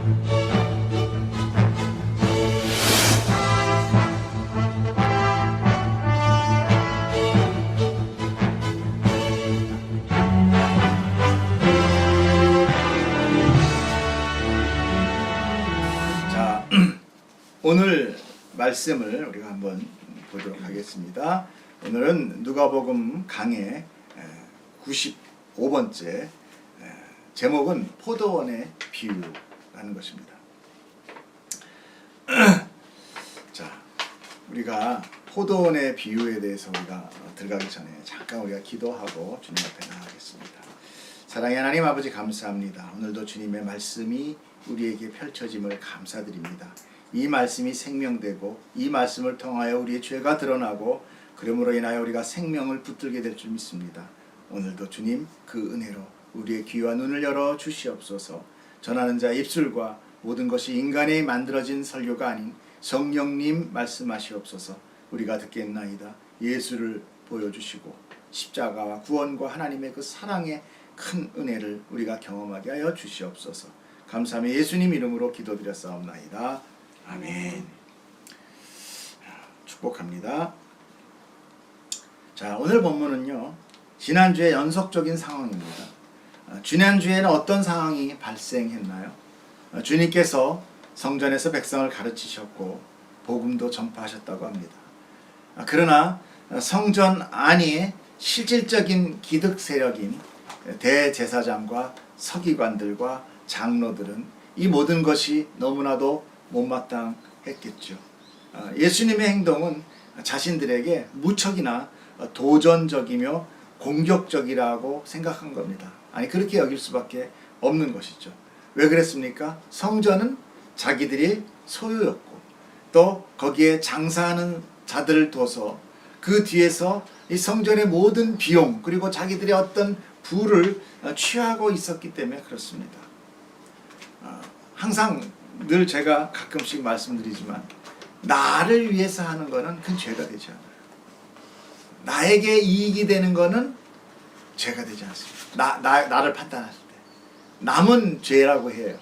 자, 오늘 말씀을 우리가 한번 보도록 하겠습니다. 오늘은 누가복음 강해 95번째, 제목은 포도원의 비유라는 것입니다. 자, 우리가 포도원의 비유에 대해서 우리가 들어가기 전에 잠깐 우리가 기도하고 주님 앞에 나가겠습니다. 사랑의 하나님 아버지, 감사합니다. 오늘도 주님의 말씀이 우리에게 펼쳐짐을 감사드립니다. 이 말씀이 생명되고 이 말씀을 통하여 우리의 죄가 드러나고 그러므로 인하여 우리가 생명을 붙들게 될 줄 믿습니다. 오늘도 주님 그 은혜로 우리의 귀와 눈을 열어 주시옵소서. 전하는 자의 입술과 모든 것이 인간의 만들어진 설교가 아닌 성령님 말씀하시옵소서. 우리가 듣겠나이다. 예수를 보여주시고 십자가와 구원과 하나님의 그 사랑의 큰 은혜를 우리가 경험하게 하여 주시옵소서. 감사하며 예수님 이름으로 기도드렸사옵나이다. 아멘. 축복합니다. 자, 오늘 본문은요, 지난주의 연속적인 상황입니다. 지난주에는 어떤 상황이 발생했나요? 주님께서 성전에서 백성을 가르치셨고 복음도 전파하셨다고 합니다. 그러나 성전 안에 실질적인 기득 세력인 대제사장과 서기관들과 장로들은 이 모든 것이 너무나도 못마땅했겠죠. 예수님의 행동은 자신들에게 무척이나 도전적이며 공격적이라고 생각한 겁니다. 아니, 그렇게 여길 수밖에 없는 것이죠. 왜 그랬습니까? 성전은 자기들이 소유였고 또 거기에 장사하는 자들을 둬서 그 뒤에서 이 성전의 모든 비용 그리고 자기들의 어떤 부를 취하고 있었기 때문에 그렇습니다. 항상 늘 제가 가끔씩 말씀드리지만 나를 위해서 하는 것은 그건 죄가 되지 않아요. 나에게 이익이 되는 것은 죄가 되지 않습니다. 나를 판단할 때 남은 죄라고 해요.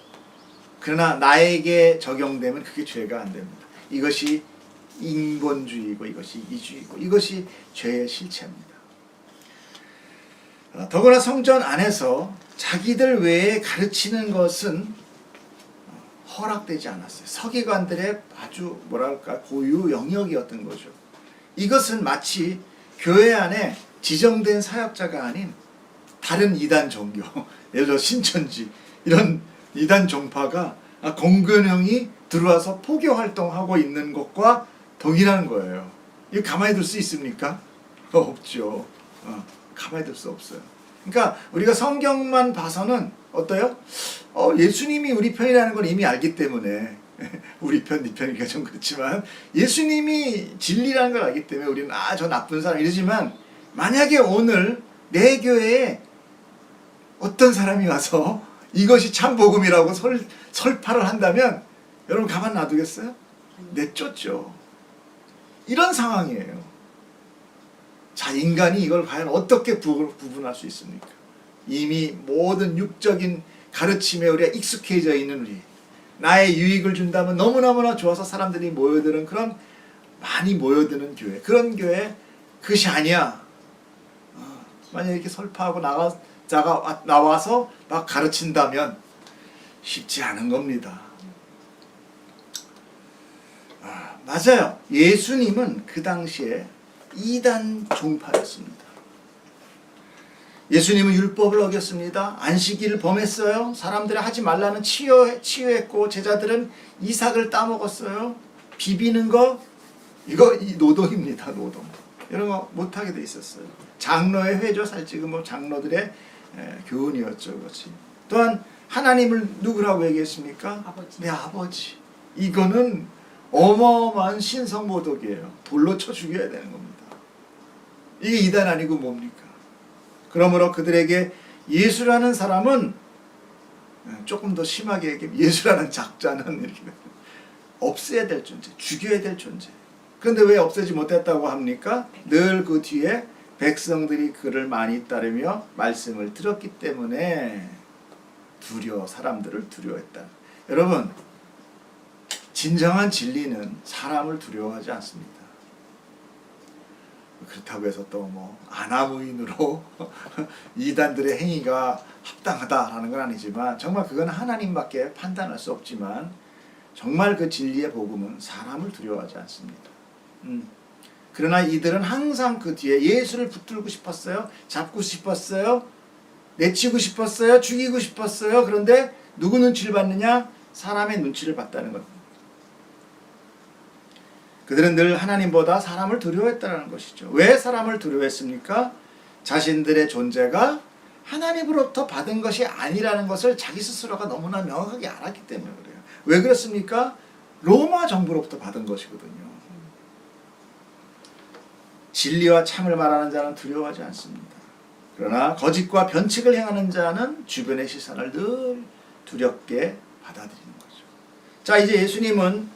그러나 나에게 적용되면 그게 죄가 안 됩니다. 이것이 인본주의고 이것이 이주의고 이것이 죄의 실체입니다. 더구나 성전 안에서 자기들 외에 가르치는 것은 허락되지 않았어요. 서기관들의 아주 뭐랄까 고유 영역이었던 거죠. 이것은 마치 교회 안에 지정된 사역자가 아닌 다른 이단 종교, 예를 들어 신천지 이런 이단 종파가 공근형이 들어와서 포교 활동하고 있는 것과 동일한 거예요. 이거 가만히 둘 수 있습니까? 없죠. 가만히 둘 수 없어요. 그러니까 우리가 성경만 봐서는 어때요? 예수님이 우리 편이라는 걸 이미 알기 때문에 우리 편, 네 편이니까 좀 그렇지만 예수님이 진리라는 걸 알기 때문에 우리는 저 나쁜 사람 이러지만 만약에 오늘 내 교회에 어떤 사람이 와서 이것이 참 복음이라고 설파를 한다면 여러분 가만 놔두겠어요? 내쫓죠. 이런 상황이에요. 자, 인간이 이걸 과연 어떻게 구분할 수 있습니까? 이미 모든 육적인 가르침에 우리가 익숙해져 있는 우리, 나의 유익을 준다면 너무너무나 좋아서 사람들이 모여드는 그런 많이 모여드는 교회, 그런 교회 그것이 아니야. 만약 이렇게 설파하고 나와서 막 가르친다면 쉽지 않은 겁니다. 맞아요. 예수님은 그 당시에 이단 종파였습니다. 예수님은 율법을 어겼습니다. 안식일을 범했어요. 사람들이 하지 말라는 치유했고 제자들은 이삭을 따먹었어요. 비비는 거 이거 노동입니다. 노동. 이런 거 못하게 돼 있었어요. 장로의 회조 살찌금 뭐 장로들의 교훈이었죠. 그렇지. 또한 하나님을 누구라고 얘기했습니까? 아버지. 내 아버지. 이거는 어마어마한 신성모독이에요. 돌로 쳐 죽여야 되는 겁니다. 이게 이단 아니고 뭡니까? 그러므로 그들에게 예수라는 사람은 조금 더 심하게 얘기하면 예수라는 작자는 이렇게 없애야 될 존재, 죽여야 될 존재. 그런데 왜 없애지 못했다고 합니까? 늘 그 뒤에 백성들이 그를 많이 따르며 말씀을 들었기 때문에 사람들을 두려워했다. 여러분, 진정한 진리는 사람을 두려워하지 않습니다. 그렇다고 해서 또 뭐 아나무인으로 이단들의 행위가 합당하다라는 건 아니지만, 정말 그건 하나님밖에 판단할 수 없지만, 정말 그 진리의 복음은 사람을 두려워하지 않습니다. 그러나 이들은 항상 그 뒤에 예수를 붙들고 싶었어요. 잡고 싶었어요. 내치고 싶었어요. 죽이고 싶었어요. 그런데 누구 눈치를 받느냐? 사람의 눈치를 봤다는 것. 그들은 늘 하나님보다 사람을 두려워했다는 것이죠. 왜 사람을 두려워했습니까? 자신들의 존재가 하나님으로부터 받은 것이 아니라는 것을 자기 스스로가 너무나 명확하게 알았기 때문에 그래요. 왜 그렇습니까? 로마 정부로부터 받은 것이거든요. 진리와 참을 말하는 자는 두려워하지 않습니다. 그러나 거짓과 변칙을 행하는 자는 주변의 시선을 늘 두렵게 받아들이는 거죠. 자, 이제 예수님은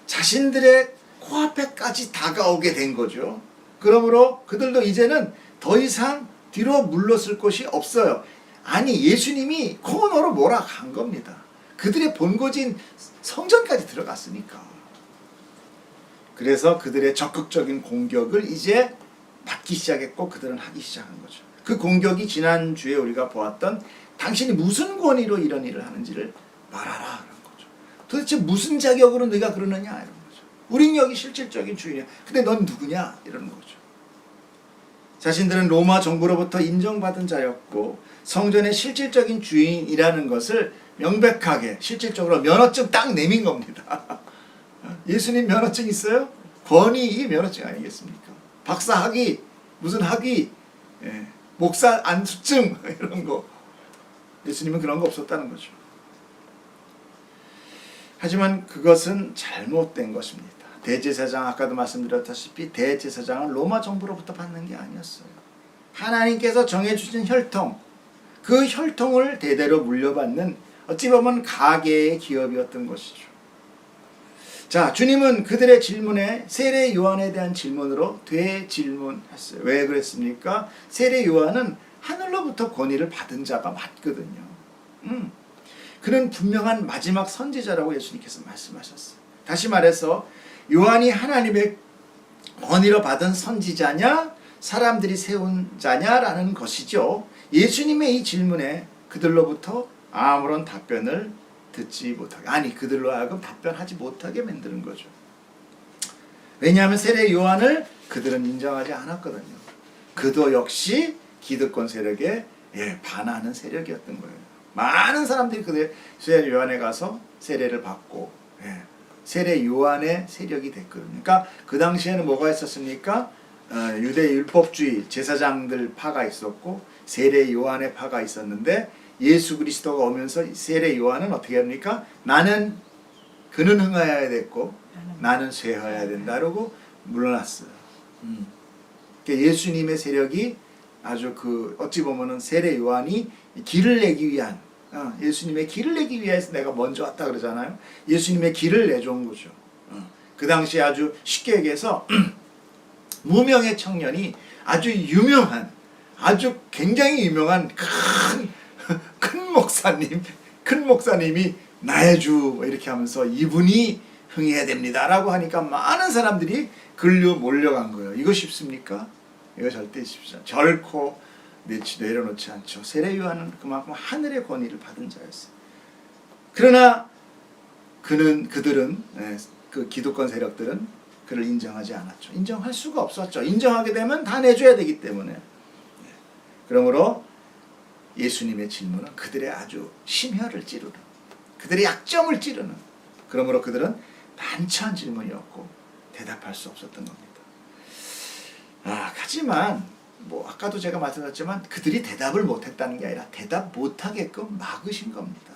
자신들의 코앞에까지 다가오게 된 거죠. 그러므로 그들도 이제는 더 이상 뒤로 물러설 곳이 없어요. 아니, 예수님이 코너로 몰아간 겁니다. 그들의 본거지인 성전까지 들어갔으니까. 그래서 그들의 적극적인 공격을 이제 받기 시작했고, 그들은 하기 시작한 거죠. 그 공격이 지난주에 우리가 보았던 당신이 무슨 권위로 이런 일을 하는지를 말하라 그런 거죠. 도대체 무슨 자격으로 네가 그러느냐 이런 거죠. 우린 여기 실질적인 주인이야. 근데 넌 누구냐 이러는 거죠. 자신들은 로마 정부로부터 인정받은 자였고 성전의 실질적인 주인이라는 것을 명백하게 실질적으로 면허증 딱 내민 겁니다. 예수님 면허증 있어요? 권위, 이 면허증 아니겠습니까? 박사 학위, 무슨 학위, 목사 안수증 이런 거. 예수님은 그런 거 없었다는 거죠. 하지만 그것은 잘못된 것입니다. 대제사장, 아까도 말씀드렸다시피 대제사장은 로마 정부로부터 받는 게 아니었어요. 하나님께서 정해주신 혈통, 그 혈통을 대대로 물려받는 어찌 보면 가계의 기업이었던 것이죠. 자, 주님은 그들의 질문에 세례 요한에 대한 질문으로 되질문했어요. 왜 그랬습니까? 세례 요한은 하늘로부터 권위를 받은 자가 맞거든요. 그는 분명한 마지막 선지자라고 예수님께서 말씀하셨어요. 다시 말해서 요한이 하나님의 권위로 받은 선지자냐, 사람들이 세운 자냐라는 것이죠. 예수님의 이 질문에 그들로부터 아무런 답변을 듣지 못하게, 아니 그들로 하여금 답변하지 못하게 만드는 거죠. 왜냐하면 세례 요한을 그들은 인정하지 않았거든요. 그도 역시 기득권 세력에 반하는 세력이었던 거예요. 많은 사람들이 그들 세례 요한에 가서 세례를 받고 세례 요한의 세력이 됐거든요. 그러니까 그 당시에는 뭐가 있었습니까? 유대 율법주의 제사장들 파가 있었고 세례 요한의 파가 있었는데, 예수 그리스도가 오면서 세례 요한은 어떻게 합니까? 나는 그는 흥하여야 됐고 나는 쇠하여야 된다 라고 물러났어요. 그러니까 예수님의 세력이 아주 어찌 보면은 세례 요한이 길을 내기 위한, 예수님의 길을 내기 위해서 내가 먼저 왔다 그러잖아요. 예수님의 길을 내준 거죠. 그 당시에 아주 쉽게 얘기해서 무명의 청년이 아주 유명한, 아주 굉장히 유명한 큰 목사님이 나의 주 이렇게 하면서 이분이 흥해야 됩니다라고 하니까 많은 사람들이 글로 몰려간 거예요. 이거 쉽습니까? 이거 절대 쉽지 않죠. 결코 내려놓지 않죠. 세례 요한은 그만큼 하늘의 권위를 받은 자였어요. 그러나 그들은 그 기득권 세력들은 그를 인정하지 않았죠. 인정할 수가 없었죠. 인정하게 되면 다 내줘야 되기 때문에. 그러므로 예수님의 질문은 그들의 아주 심혈을 찌르는, 그들의 약점을 찌르는, 그러므로 그들은 난처한 질문이었고 대답할 수 없었던 겁니다. 하지만 아까도 제가 말씀드렸지만 그들이 대답을 못했다는 게 아니라 대답 못하게끔 막으신 겁니다.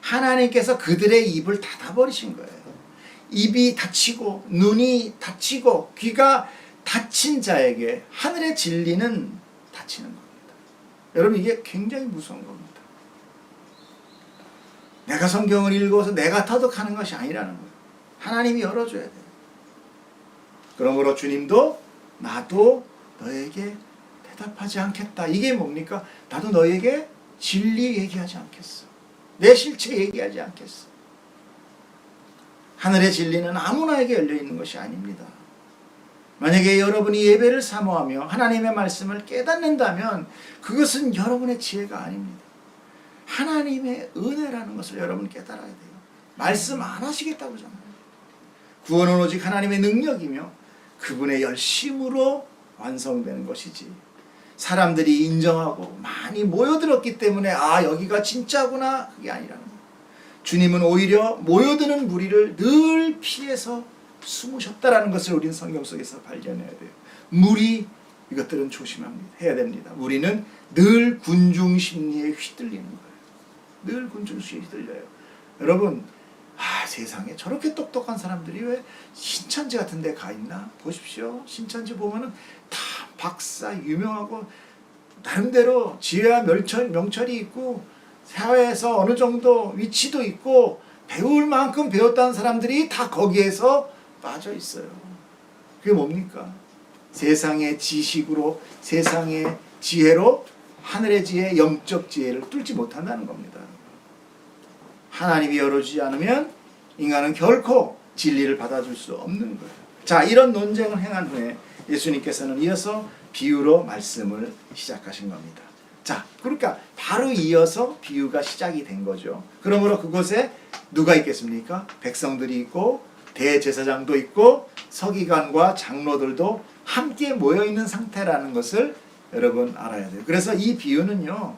하나님께서 그들의 입을 닫아버리신 거예요. 입이 닫히고 눈이 닫히고 귀가 닫힌 자에게 하늘의 진리는 닫히는 겁니다. 여러분, 이게 굉장히 무서운 겁니다. 내가 성경을 읽어서 내가 터득하는 것이 아니라는 거예요. 하나님이 열어줘야 돼요. 그러므로 주님도 나도 너에게 대답하지 않겠다. 이게 뭡니까? 나도 너에게 진리 얘기하지 않겠어. 내 실체 얘기하지 않겠어. 하늘의 진리는 아무나에게 열려있는 것이 아닙니다. 만약에 여러분이 예배를 사모하며 하나님의 말씀을 깨닫는다면 그것은 여러분의 지혜가 아닙니다. 하나님의 은혜라는 것을 여러분 깨달아야 돼요. 말씀 안 하시겠다고 하잖아요. 구원은 오직 하나님의 능력이며 그분의 열심으로 완성되는 것이지, 사람들이 인정하고 많이 모여들었기 때문에 아 여기가 진짜구나, 그게 아니라는 거예요. 주님은 오히려 모여드는 무리를 늘 피해서 숨으셨다라는 것을 우리는 성경 속에서 발견해야 돼요. 무리, 이것들은 조심합니다. 해야 됩니다. 우리는 늘 군중 심리에 휘둘리는 거예요. 늘 군중 심리에 휘둘려요. 여러분, 세상에 저렇게 똑똑한 사람들이 왜 신천지 같은 데 가 있나? 보십시오. 신천지 보면은 다 박사, 유명하고 나름대로 지혜와 명철이 있고 사회에서 어느 정도 위치도 있고 배울 만큼 배웠다는 사람들이 다 거기에서 빠져 있어요. 그게 뭡니까? 세상의 지식으로, 세상의 지혜로 하늘의 지혜, 영적 지혜를 뚫지 못한다는 겁니다. 하나님이 열어주지 않으면 인간은 결코 진리를 받아줄 수 없는 거예요. 자, 이런 논쟁을 행한 후에 예수님께서는 이어서 비유로 말씀을 시작하신 겁니다. 자, 그러니까 바로 이어서 비유가 시작이 된 거죠. 그러므로 그곳에 누가 있겠습니까? 백성들이 있고 대제사장도 있고 서기관과 장로들도 함께 모여있는 상태라는 것을 여러분 알아야 돼요. 그래서 이 비유는요,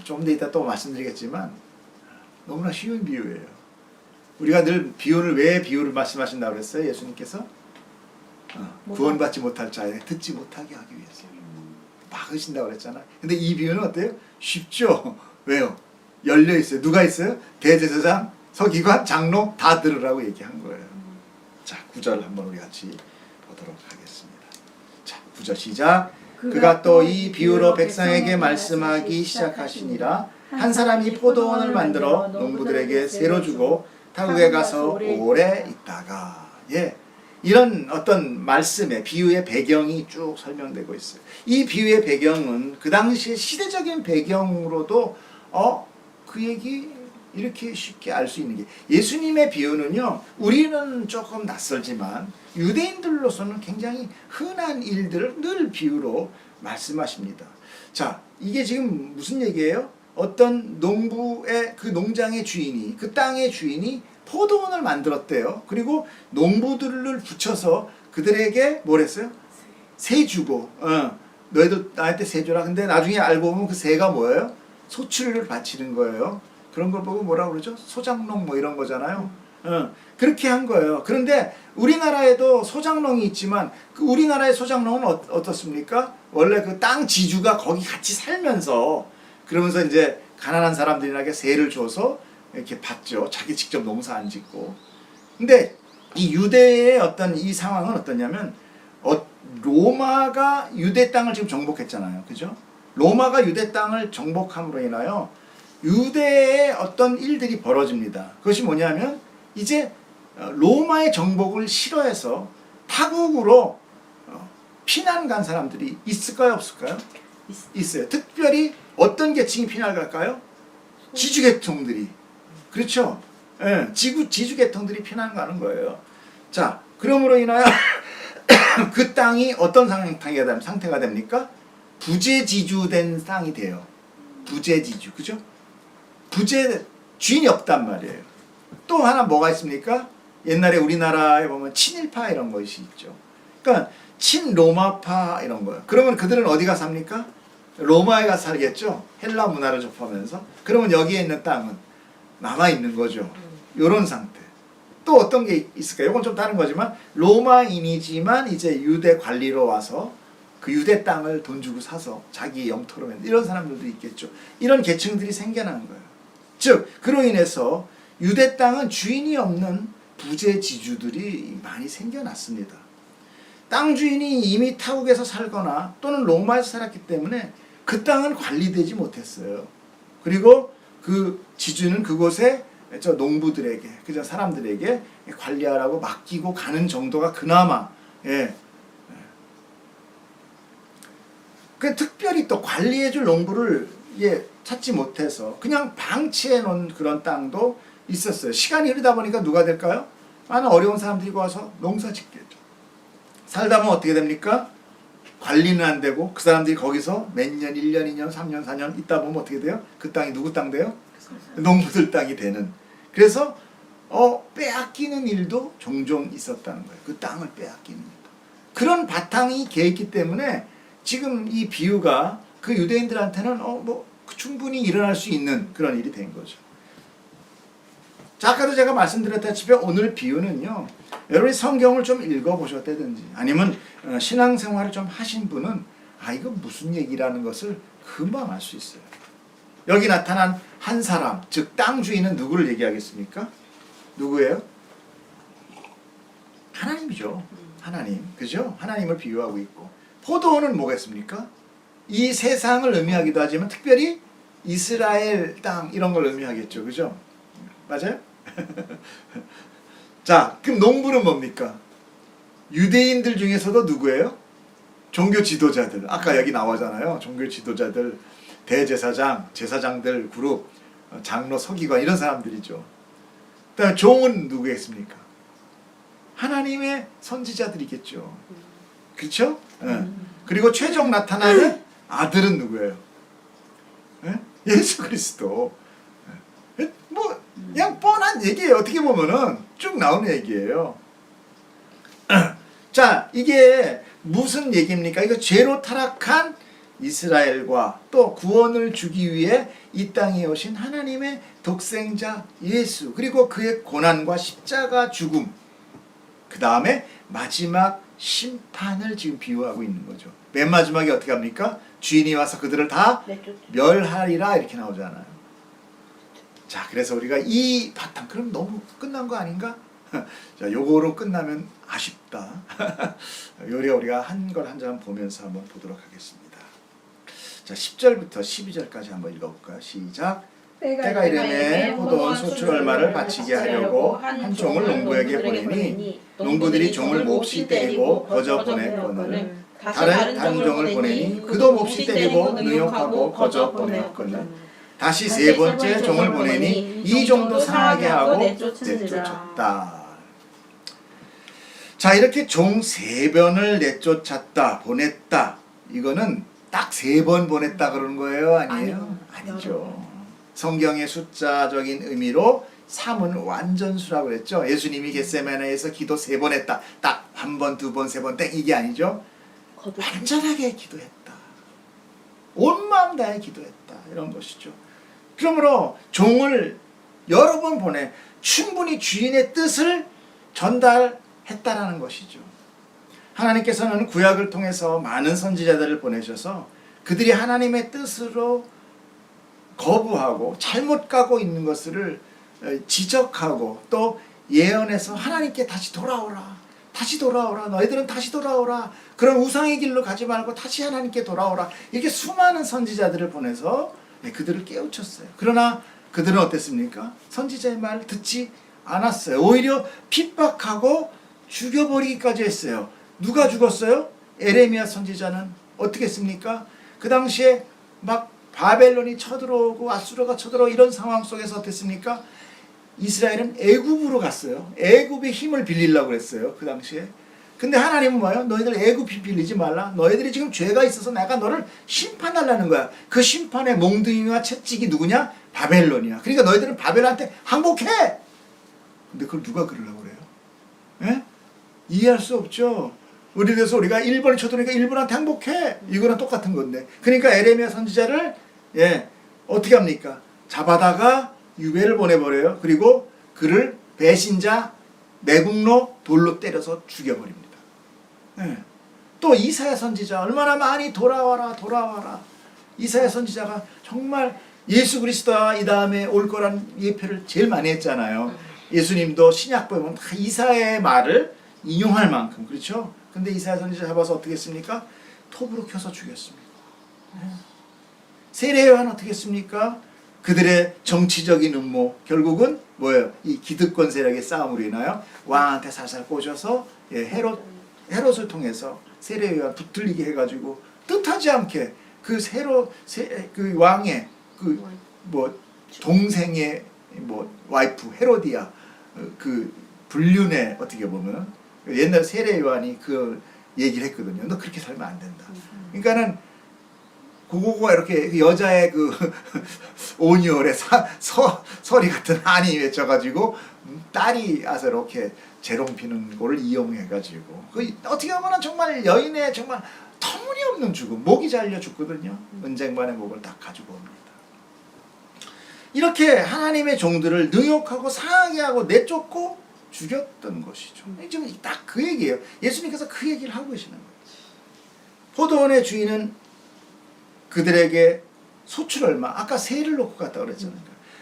좀 더 이따 또 말씀드리겠지만 너무나 쉬운 비유예요. 우리가 늘 비유를, 왜 비유를 말씀하신다고 그랬어요? 예수님께서 구원받지 못할 자에 듣지 못하게 하기 위해서 막으신다고 그랬잖아. 근데 이 비유는 어때요? 쉽죠? 왜요? 열려 있어요. 누가 있어요? 대제사장, 서기관, 장로 다 들으라고 얘기한 거예요. 자, 9절 한번 우리 같이 보도록 하겠습니다. 자, 9절 시작. 그가 또 이 비유로 백성에게 말씀하기 시작하시니라. 한 사람이 포도원을 만들어 농부들에게 새로 주고 타국에 가서 오래 있다가, 이런 어떤 말씀의 비유의 배경이 쭉 설명되고 있어요. 이 비유의 배경은 그 당시의 시대적인 배경으로도 그 얘기 이렇게 쉽게 알 수 있는 게, 예수님의 비유는요, 우리는 조금 낯설지만 유대인들로서는 굉장히 흔한 일들을 늘 비유로 말씀하십니다. 자, 이게 지금 무슨 얘기예요? 어떤 농부의, 그 농장의 주인이, 그 땅의 주인이 포도원을 만들었대요. 그리고 농부들을 붙여서 그들에게 뭘 했어요? 세 주고, 너희도 나한테 세 줘라. 근데 나중에 알고 보면 그 세가 뭐예요? 소출을 바치는 거예요. 그런 걸 보고 뭐라고 그러죠? 소장농 뭐 이런 거잖아요. 그렇게 한 거예요. 그런데 우리나라에도 소장농이 있지만 그 우리나라의 소장농은 어떻습니까? 원래 그 땅 지주가 거기 같이 살면서, 그러면서 이제 가난한 사람들에게 세를 줘서 이렇게 받죠. 자기 직접 농사 안 짓고. 근데 이 유대의 어떤 이 상황은 어떠냐면, 로마가 유대 땅을 지금 정복했잖아요. 그죠? 로마가 유대 땅을 정복함으로 인하여 유대의 어떤 일들이 벌어집니다. 그것이 뭐냐면, 이제 로마의 정복을 싫어해서 타국으로 피난 간 사람들이 있을까요, 없을까요? 있어요. 특별히 어떤 계층이 피난 갈까요? 지주계통들이. 그렇죠? 지주계통들이 피난 가는 거예요. 자, 그러므로 인하여 그 땅이 어떤 상태가 됩니까? 부재지주된 땅이 돼요. 부재지주, 그죠? 주인이 없단 말이에요. 또 하나 뭐가 있습니까? 옛날에 우리나라에 보면 친일파 이런 것이 있죠. 그러니까 친로마파 이런 거예요. 그러면 그들은 어디 가서 삽니까? 로마에 가서 살겠죠. 헬라 문화를 접하면서. 그러면 여기에 있는 땅은 남아있는 거죠. 이런 상태. 또 어떤 게 있을까요? 이건 좀 다른 거지만 로마인이지만 이제 유대 관리로 와서 그 유대 땅을 돈 주고 사서 자기 영토로 만든 이런 사람들도 있겠죠. 이런 계층들이 생겨난 거예요. 즉 그로 인해서 유대 땅은 주인이 없는 부재지주들이 많이 생겨났습니다. 땅 주인이 이미 타국에서 살거나 또는 로마에서 살았기 때문에 그 땅은 관리되지 못했어요. 그리고 그 지주는 그곳에 저 농부들에게, 그저 사람들에게 관리하라고 맡기고 가는 정도가 그나마, 그 특별히 또 관리해줄 농부를 찾지 못해서 그냥 방치해 놓은 그런 땅도 있었어요. 시간이 흐르다 보니까 누가 될까요? 많은 어려운 사람들이 와서 농사 짓겠죠. 살다 보면 어떻게 됩니까? 관리는 안 되고 그 사람들이 거기서 몇 년, 1년, 2년, 3년, 4년 있다 보면 어떻게 돼요? 그 땅이 누구 땅 돼요? 농부들 땅이 되는. 그래서 빼앗기는 일도 종종 있었다는 거예요. 그 땅을 빼앗기는 일도. 그런 바탕이 개있기 때문에 지금 이 비유가 그 유대인들한테는 충분히 일어날 수 있는 그런 일이 된 거죠. 자, 아까도 제가 말씀드렸다시피 오늘 비유는요, 여러분이 성경을 좀 읽어보셨다든지 아니면 신앙생활을 좀 하신 분은 이거 무슨 얘기라는 것을 금방 알 수 있어요. 여기 나타난 한 사람, 즉 땅 주인은 누구를 얘기하겠습니까? 누구예요? 하나님이죠. 하나님, 그죠? 하나님을 비유하고 있고, 포도원은 뭐겠습니까? 이 세상을 의미하기도 하지만 특별히 이스라엘 땅 이런 걸 의미하겠죠, 그죠? 맞아요? 자, 그럼 농부는 뭡니까? 유대인들 중에서도 누구예요? 종교 지도자들. 아까 여기 나오잖아요. 종교 지도자들, 대제사장, 제사장들 그룹, 장로, 서기관 이런 사람들이죠. 그다음에 종은 누구겠습니까? 하나님의 선지자들이겠죠. 그렇죠? 그리고 최종 나타나는 아들은 누구예요? 예수 그리스도. 뭐 그냥 뻔한 얘기예요. 어떻게 보면은 쭉 나오는 얘기예요. 자, 이게 무슨 얘기입니까? 이거 죄로 타락한 이스라엘과 또 구원을 주기 위해 이 땅에 오신 하나님의 독생자 예수, 그리고 그의 고난과 십자가 죽음, 그 다음에 마지막 심판을 지금 비유하고 있는 거죠. 맨 마지막에 어떻게 합니까? 주인이 와서 그들을 다 멸하리라 이렇게 나오잖아요. 자, 그래서 우리가 이 바탕, 그럼 너무 끝난 거 아닌가? 자, 요거로 끝나면 아쉽다. 우리가 한 걸 한 장 보면서 한번 보도록 하겠습니다. 자, 10절부터 12절까지 한번 읽어볼까요? 시작. 때가 이르매 포도원 소출 얼마를 바치게 하려고 한 종을 농부에게 보내니 농부들이 종을 몹시 때리고 거저 보냈거늘 다른 종을 보내니 그도 몹시 때리고 능욕하고 거저 보냈거늘 다시 세 번째 종을 보내니 이 종도 상하게 하고 내쫓았다. 자, 이렇게 종 3번을 내쫓았다, 보냈다. 이거는 딱 3번 보냈다 그러는 거예요? 아니에요? 아니죠. 성경의 숫자적인 의미로 3은 완전수라고 그랬죠. 예수님이 겟세마네에서 기도 3번 했다. 딱 1번, 2번, 3번 땡 이게 아니죠. 완전하게 기도했다. 온 마음 다해 기도했다. 이런 것이죠. 그러므로 종을 여러 번 보내 충분히 주인의 뜻을 전달했다라는 것이죠. 하나님께서는 구약을 통해서 많은 선지자들을 보내셔서 그들이 하나님의 뜻으로 거부하고 잘못 가고 있는 것을 지적하고 또 예언해서 하나님께 다시 돌아오라. 다시 돌아오라. 너희들은 다시 돌아오라. 그런 우상의 길로 가지 말고 다시 하나님께 돌아오라. 이렇게 수많은 선지자들을 보내서 그들을 깨우쳤어요. 그러나 그들은 어땠습니까? 선지자의 말을 듣지 않았어요. 오히려 핍박하고 죽여버리기까지 했어요. 누가 죽었어요? 에레미야 선지자는 어떻게 했습니까? 그 당시에 막 바벨론이 쳐들어오고 아수르가 쳐들어오고 이런 상황 속에서 어땠습니까? 이스라엘은 애굽으로 갔어요. 애굽의 힘을 빌리려고 했어요. 그 당시에. 근데 하나님은 뭐예요? 너희들 애굽 힘 빌리지 말라. 너희들이 지금 죄가 있어서 내가 너를 심판하려는 거야. 그 심판의 몽둥이와 채찍이 누구냐? 바벨론이야. 그러니까 너희들은 바벨론한테 항복해. 근데 그걸 누가 그러려고 그래요? 예? 이해할 수 없죠. 우리에서 우리가 일본이 쳐들어오니까 일본한테 항복해. 이거랑 똑같은 건데. 그러니까 에레미야 선지자를 어떻게 합니까? 잡아다가 유배를 보내버려요. 그리고 그를 배신자 내국노 돌로 때려서 죽여버립니다. 또 이사야 선지자 얼마나 많이 돌아와라 돌아와라. 이사야 선지자가 정말 예수 그리스도가 이 다음에 올 거란 예표를 제일 많이 했잖아요. 예수님도 신약 보면 다 이사야의 말을 인용할 만큼, 그렇죠? 근데 이사야 선지자 잡아서 어떻게 했습니까? 톱으로 켜서 죽였습니다. 세례요한 어떻게 했습니까? 그들의 정치적인 음모, 결국은 뭐예요? 이 기득권 세력의 싸움으로 인하여 왕한테 살살 꼬셔서 헤롯을 통해서 세례요한 붙들리게 해가지고 뜻하지 않게 그 왕의 그 뭐 동생의 뭐 와이프 헤로디아 그 불륜에 어떻게 보면 옛날 세례 요한이 그 얘기를 했거든요. 너 그렇게 살면 안 된다. 그러니까는 고고고가 이렇게 그 여자의 그 오니올의 서리 같은 한이 맺혀가지고 딸이 와서 이렇게 재롱 피는 거를 이용해가지고 그 어떻게 보면 정말 여인의 정말 터무니없는 죽음, 목이 잘려 죽거든요. 은쟁반의 목을 딱 가지고 옵니다. 이렇게 하나님의 종들을 능욕하고 상하게 하고 내쫓고 죽였던 것이죠. 지금 딱 그 얘기예요. 예수님께서 그 얘기를 하고 계시는 거예요. 포도원의 주인은 그들에게 소출 얼마, 아까 세를 놓고 갔다 그랬잖아요.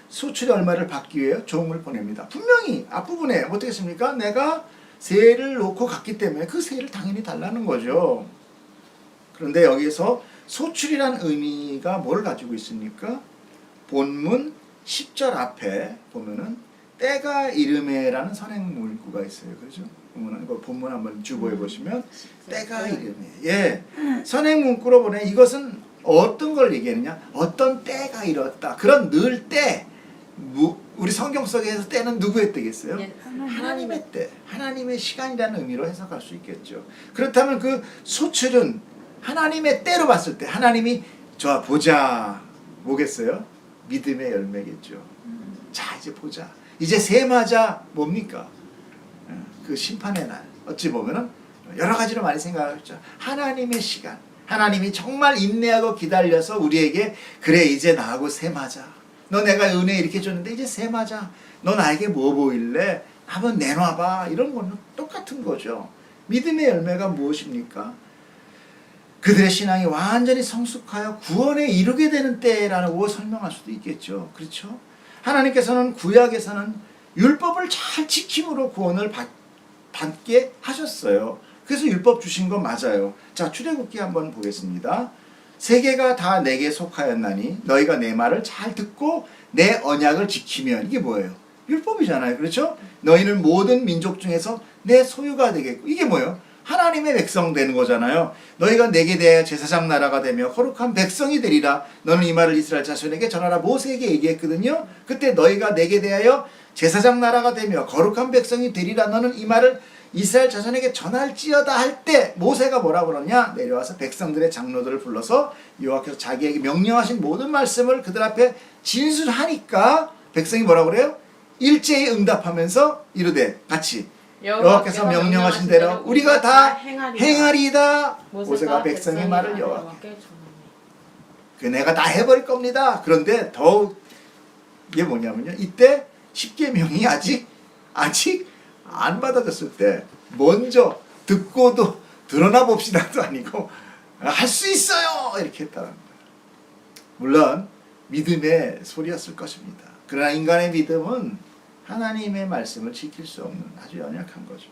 소출의 얼마를 받기 위해 종을 보냅니다. 분명히 앞부분에 어떻게 했습니까? 내가 세를 놓고 갔기 때문에 그 세를 당연히 달라는 거죠. 그런데 여기서 소출이란 의미가 뭘 가지고 있습니까? 본문 10절 앞에 보면은 때가 이름에라는 선행 문구가 있어요. 그렇죠? 본문 한번 주보해 보시면 때가 이름에. 예. 선행 문구로 보내 이것은 어떤 걸 얘기하느냐? 어떤 때가 이뤘다. 그런 늘 때. 우리 성경 속에서 때는 누구의 때겠어요? 예, 하나님의 때. 하나님의 시간이라는 의미로 해석할 수 있겠죠. 그렇다면 그 소출은 하나님의 때로 봤을 때 하나님이 저 보자 뭐겠어요? 믿음의 열매겠죠. 자 이제 보자. 이제 세마자 뭡니까? 그 심판의 날. 어찌 보면은 여러 가지로 많이 생각하죠. 하나님의 시간. 하나님이 정말 인내하고 기다려서 우리에게 그래 이제 나하고 세마자. 너 내가 은혜 이렇게 줬는데 이제 세마자. 너 나에게 뭐 보일래? 한번 내놔봐. 이런 거는 똑같은 거죠. 믿음의 열매가 무엇입니까? 그들의 신앙이 완전히 성숙하여 구원에 이르게 되는 때라고 설명할 수도 있겠죠. 그렇죠? 하나님께서는 구약에서는 율법을 잘 지킴으로 구원을 받게 하셨어요. 그래서 율법 주신 건 맞아요. 자, 출애굽기 한번 보겠습니다. 세계가 다 내게 속하였나니 너희가 내 말을 잘 듣고 내 언약을 지키면 이게 뭐예요? 율법이잖아요. 그렇죠? 너희는 모든 민족 중에서 내 소유가 되겠고 이게 뭐예요? 하나님의 백성 되는 거잖아요. 너희가 내게 대하여 제사장 나라가 되며 거룩한 백성이 되리라. 너는 이 말을 이스라엘 자손에게 전하라. 모세에게 얘기했거든요. 그때 너희가 내게 대하여 제사장 나라가 되며 거룩한 백성이 되리라. 너는 이 말을 이스라엘 자손에게 전할지어다 할 때 모세가 뭐라고 그러냐? 내려와서 백성들의 장로들을 불러서 여호와께서 자기에게 명령하신 모든 말씀을 그들 앞에 진술하니까 백성이 뭐라고 그래요? 일제히 응답하면서 이르되 같이 여호와께서 명령하신 대로 우리가 다 행하리이다. 모세가 백성의 말을 여호와께 그 내가 다 해버릴 겁니다. 그런데 더욱 이게 뭐냐면요. 이때 십계명이 아직 안 받아졌을 때 먼저 듣고도 드러나 봅시다도 아니고 할 수 있어요 이렇게 했다는 거예요. 물론 믿음의 소리였을 것입니다. 그러나 인간의 믿음은 하나님의 말씀을 지킬 수 없는 아주 연약한 거죠.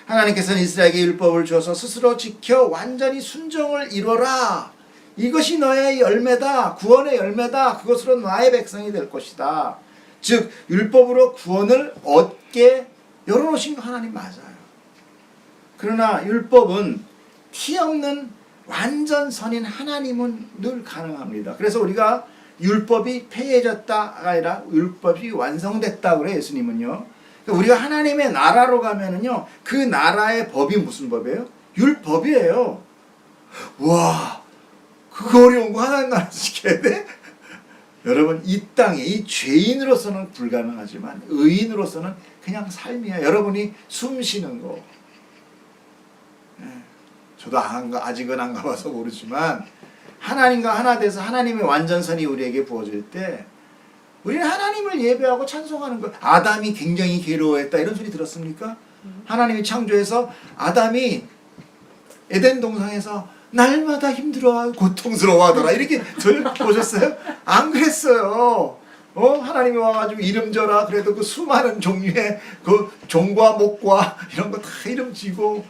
하나님께서는 이스라엘에게 율법을 주어서 스스로 지켜 완전히 순종을 이루어라. 이것이 너의 열매다. 구원의 열매다. 그것으로 나의 백성이 될 것이다. 즉 율법으로 구원을 얻게 열어놓으신 거 하나님 맞아요. 그러나 율법은 티 없는 완전 선인 하나님은 늘 가능합니다. 그래서 우리가 율법이 폐해졌다가 아니라 율법이 완성됐다 그래 예수님은요. 그러니까 우리가 하나님의 나라로 가면은요 그 나라의 법이 무슨 법이에요? 율법이에요. 와, 그거 어려운 거 하나님 나라 지켜야 돼? 여러분 이 땅에 이 죄인으로서는 불가능하지만 의인으로서는 그냥 삶이야. 여러분이 숨 쉬는 거. 저도 아직은 안 가봐서 모르지만 하나님과 하나 돼서 하나님의 완전선이 우리에게 부어질 때 우리는 하나님을 예배하고 찬송하는 거. 아담이 굉장히 괴로워했다 이런 소리 들었습니까? 하나님이 창조해서 아담이 에덴 동산에서 날마다 힘들어 고통스러워하더라 이렇게 보셨어요? 안 그랬어요. 하나님이 와가지고 이름 져라. 그래도 그 수많은 종류의 그 종과 목과 이런 거 다 이름 지고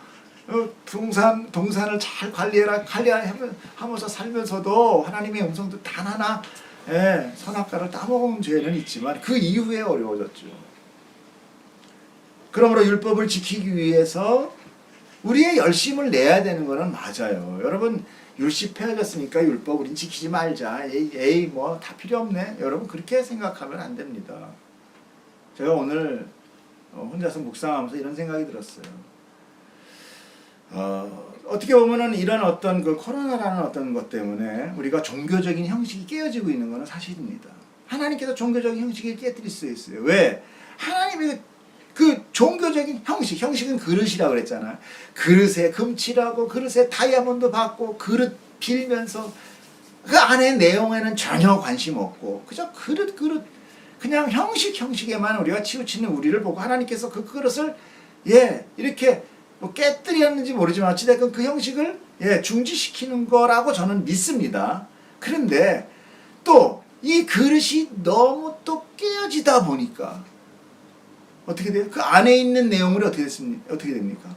동산을 잘 관리하면서 살면서도 하나님의 음성도 단 하나 선악과를 따먹은 죄는 있지만 그 이후에 어려워졌죠. 그러므로 율법을 지키기 위해서 우리의 열심을 내야 되는 것은 맞아요. 여러분 율시 폐해졌으니까 율법 우린 지키지 말자. 에이 뭐 다 필요 없네. 여러분 그렇게 생각하면 안 됩니다. 제가 오늘 혼자서 묵상하면서 이런 생각이 들었어요. 어떻게 보면은 이런 어떤 그 코로나라는 어떤 것 때문에 우리가 종교적인 형식이 깨어지고 있는 것은 사실입니다. 하나님께서 종교적인 형식을 깨뜨릴 수 있어요. 왜? 하나님의 그 종교적인 형식은 그릇이라고 그랬잖아요. 그릇에 금칠하고 그릇에 다이아몬드 받고 그릇 빌면서 그 안에 내용에는 전혀 관심 없고 그저 그릇 그냥 형식에만 우리가 치우치는 우리를 보고 하나님께서 그 그릇을 이렇게 뭐 깨뜨렸는지 모르지만 어찌됐건 그 형식을 중지시키는 거라고 저는 믿습니다. 그런데 또 이 그릇이 너무 또 깨어지다 보니까 어떻게 돼요? 그 안에 있는 내용물이 어떻게 됩니까?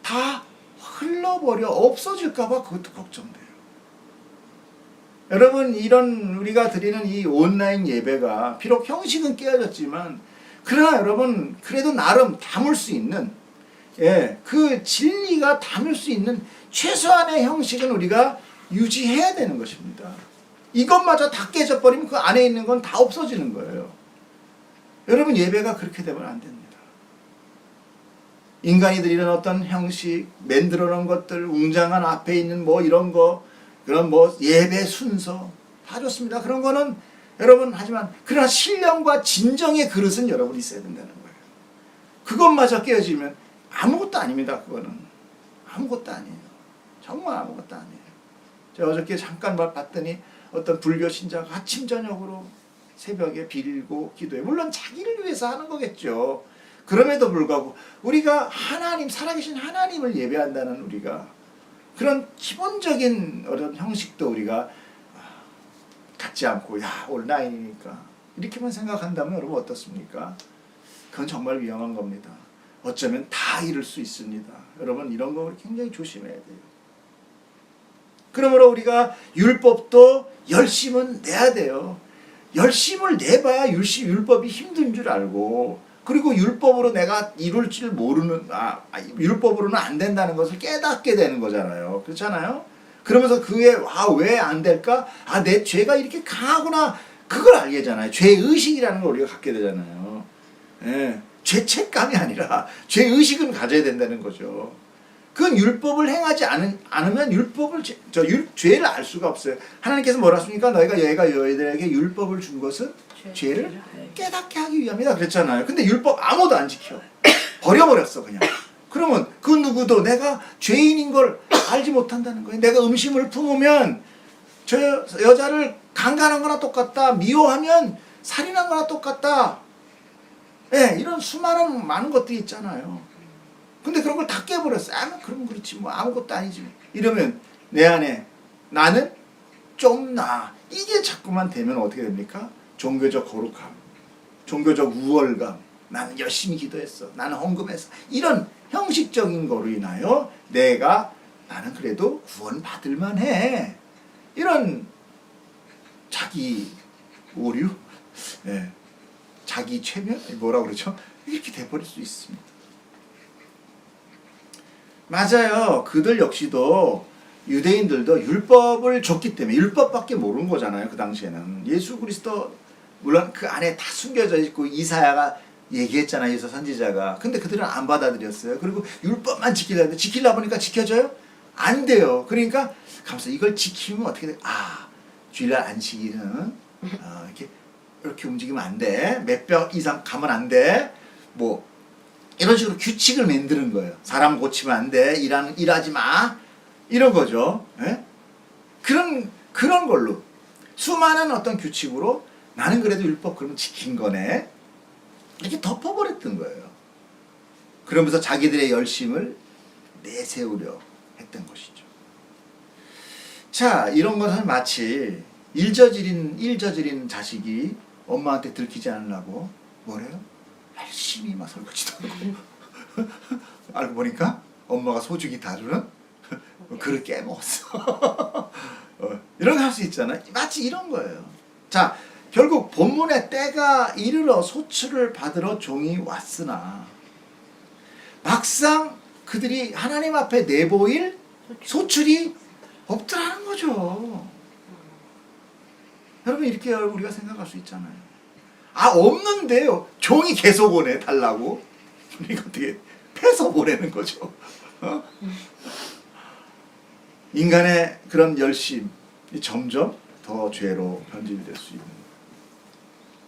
다 흘러버려 없어질까봐 그것도 걱정돼요. 여러분 이런 우리가 드리는 이 온라인 예배가 비록 형식은 깨어졌지만 그러나 여러분 그래도 나름 담을 수 있는 그 진리가 담을 수 있는 최소한의 형식은 우리가 유지해야 되는 것입니다. 이것마저 다 깨져버리면 그 안에 있는 건 다 없어지는 거예요. 여러분 예배가 그렇게 되면 안 됩니다. 인간이 드리는 어떤 형식, 만들어 놓은 것들, 웅장한 앞에 있는 뭐 이런 거, 그런 뭐 예배 순서 다 좋습니다. 그런 거는 여러분 하지만 그러나 신령과 진정의 그릇은 여러분 있어야 된다는 거예요. 그것마저 깨어지면 아무것도 아닙니다. 그거는 아무것도 아니에요. 정말 아무것도 아니에요. 제가 어저께 잠깐 봤더니 어떤 불교 신자가 아침 저녁으로 새벽에 빌고 기도해. 물론 자기를 위해서 하는 거겠죠. 그럼에도 불구하고 우리가 하나님, 살아계신 하나님을 예배한다는 우리가 그런 기본적인 어떤 형식도 우리가 갖지 않고 온라인이니까 이렇게만 생각한다면 여러분 어떻습니까? 그건 정말 위험한 겁니다. 어쩌면 다 잃을 수 있습니다. 여러분 이런 거 굉장히 조심해야 돼요. 그러므로 우리가 율법도 열심은 내야 돼요. 열심을 내봐야 율법이 힘든 줄 알고 그리고 율법으로 내가 이룰 줄 모르는 율법으로는 안 된다는 것을 깨닫게 되는 거잖아요. 그렇잖아요. 그러면서 그게 왜 안 될까? 내 죄가 이렇게 강하구나. 그걸 알게 되잖아요. 죄의식이라는 걸 우리가 갖게 되잖아요. 죄책감이 아니라 죄의식은 가져야 된다는 거죠. 그건 율법을 행하지 않으면 죄를 알 수가 없어요. 하나님께서 뭐라 했습니까? 얘가 너희들에게 율법을 준 것은 죄를 깨닫게 하기 위함이다 그랬잖아요. 근데 율법 아무도 안 지켜. 버려버렸어 그냥. 그러면 그 누구도 내가 죄인인 걸 알지 못한다는 거예요. 내가 음심을 품으면 저 여자를 강간한 거나 똑같다. 미워하면 살인한 거나 똑같다. 이런 많은 것들이 있잖아요. 근데 그런 걸 다 깨버렸어. 그럼 그렇지 뭐 아무것도 아니지. 이러면 내 안에 나는 좀 이게 자꾸만 되면 어떻게 됩니까? 종교적 거룩함, 종교적 우월감, 나는 열심히 기도했어, 나는 헌금했어, 이런 형식적인 거로 인하여 나는 그래도 구원 받을만 해. 이런 자기 오류, 자기 최면, 뭐라고 그러죠? 이렇게 돼버릴 수 있습니다. 맞아요. 그들 역시도 유대인들도 율법을 줬기 때문에 율법밖에 모르는 거잖아요. 그 당시에는 예수 그리스도 물론 그 안에 다 숨겨져 있고 이사야가 얘기했잖아요. 예수 선지자가. 근데 그들은 안 받아들였어요. 그리고 율법만 지키려는데 지키려 보니까 지켜져요? 안 돼요. 그러니까 가면서 이걸 지키면 어떻게 돼? 주일날 안식일은 이렇게 움직이면 안 돼. 몇 벽 이상 가면 안 돼. 뭐 이런 식으로 규칙을 만드는 거예요. 사람 고치면 안 돼. 일하지 마. 이런 거죠. 그런 걸로 수많은 어떤 규칙으로 나는 그래도 율법 그러면 지킨 거네. 이렇게 덮어버렸던 거예요. 그러면서 자기들의 열심을 내세우려 했던 것이죠. 자, 이런 것은 마치 일저질인 자식이 엄마한테 들키지 않으려고 뭐래요? 열심히 막 설거지도 하고 알고 보니까 엄마가 소주기 다루는 그릇 깨먹었어. 이런 거 할 수 있잖아요. 마치 이런 거예요. 자, 결국 본문의 때가 이르러 소출을 받으러 종이 왔으나 막상 그들이 하나님 앞에 내보일 소출이 없더라는 거죠. 여러분 이렇게 우리가 생각할 수 있잖아요. 아 없는데요. 종이 계속 오네 달라고. 이거 어떻게 패서 보내는 거죠. 어? 인간의 그런 열심이 점점 더 죄로 변질이 될 수 있는 거예요.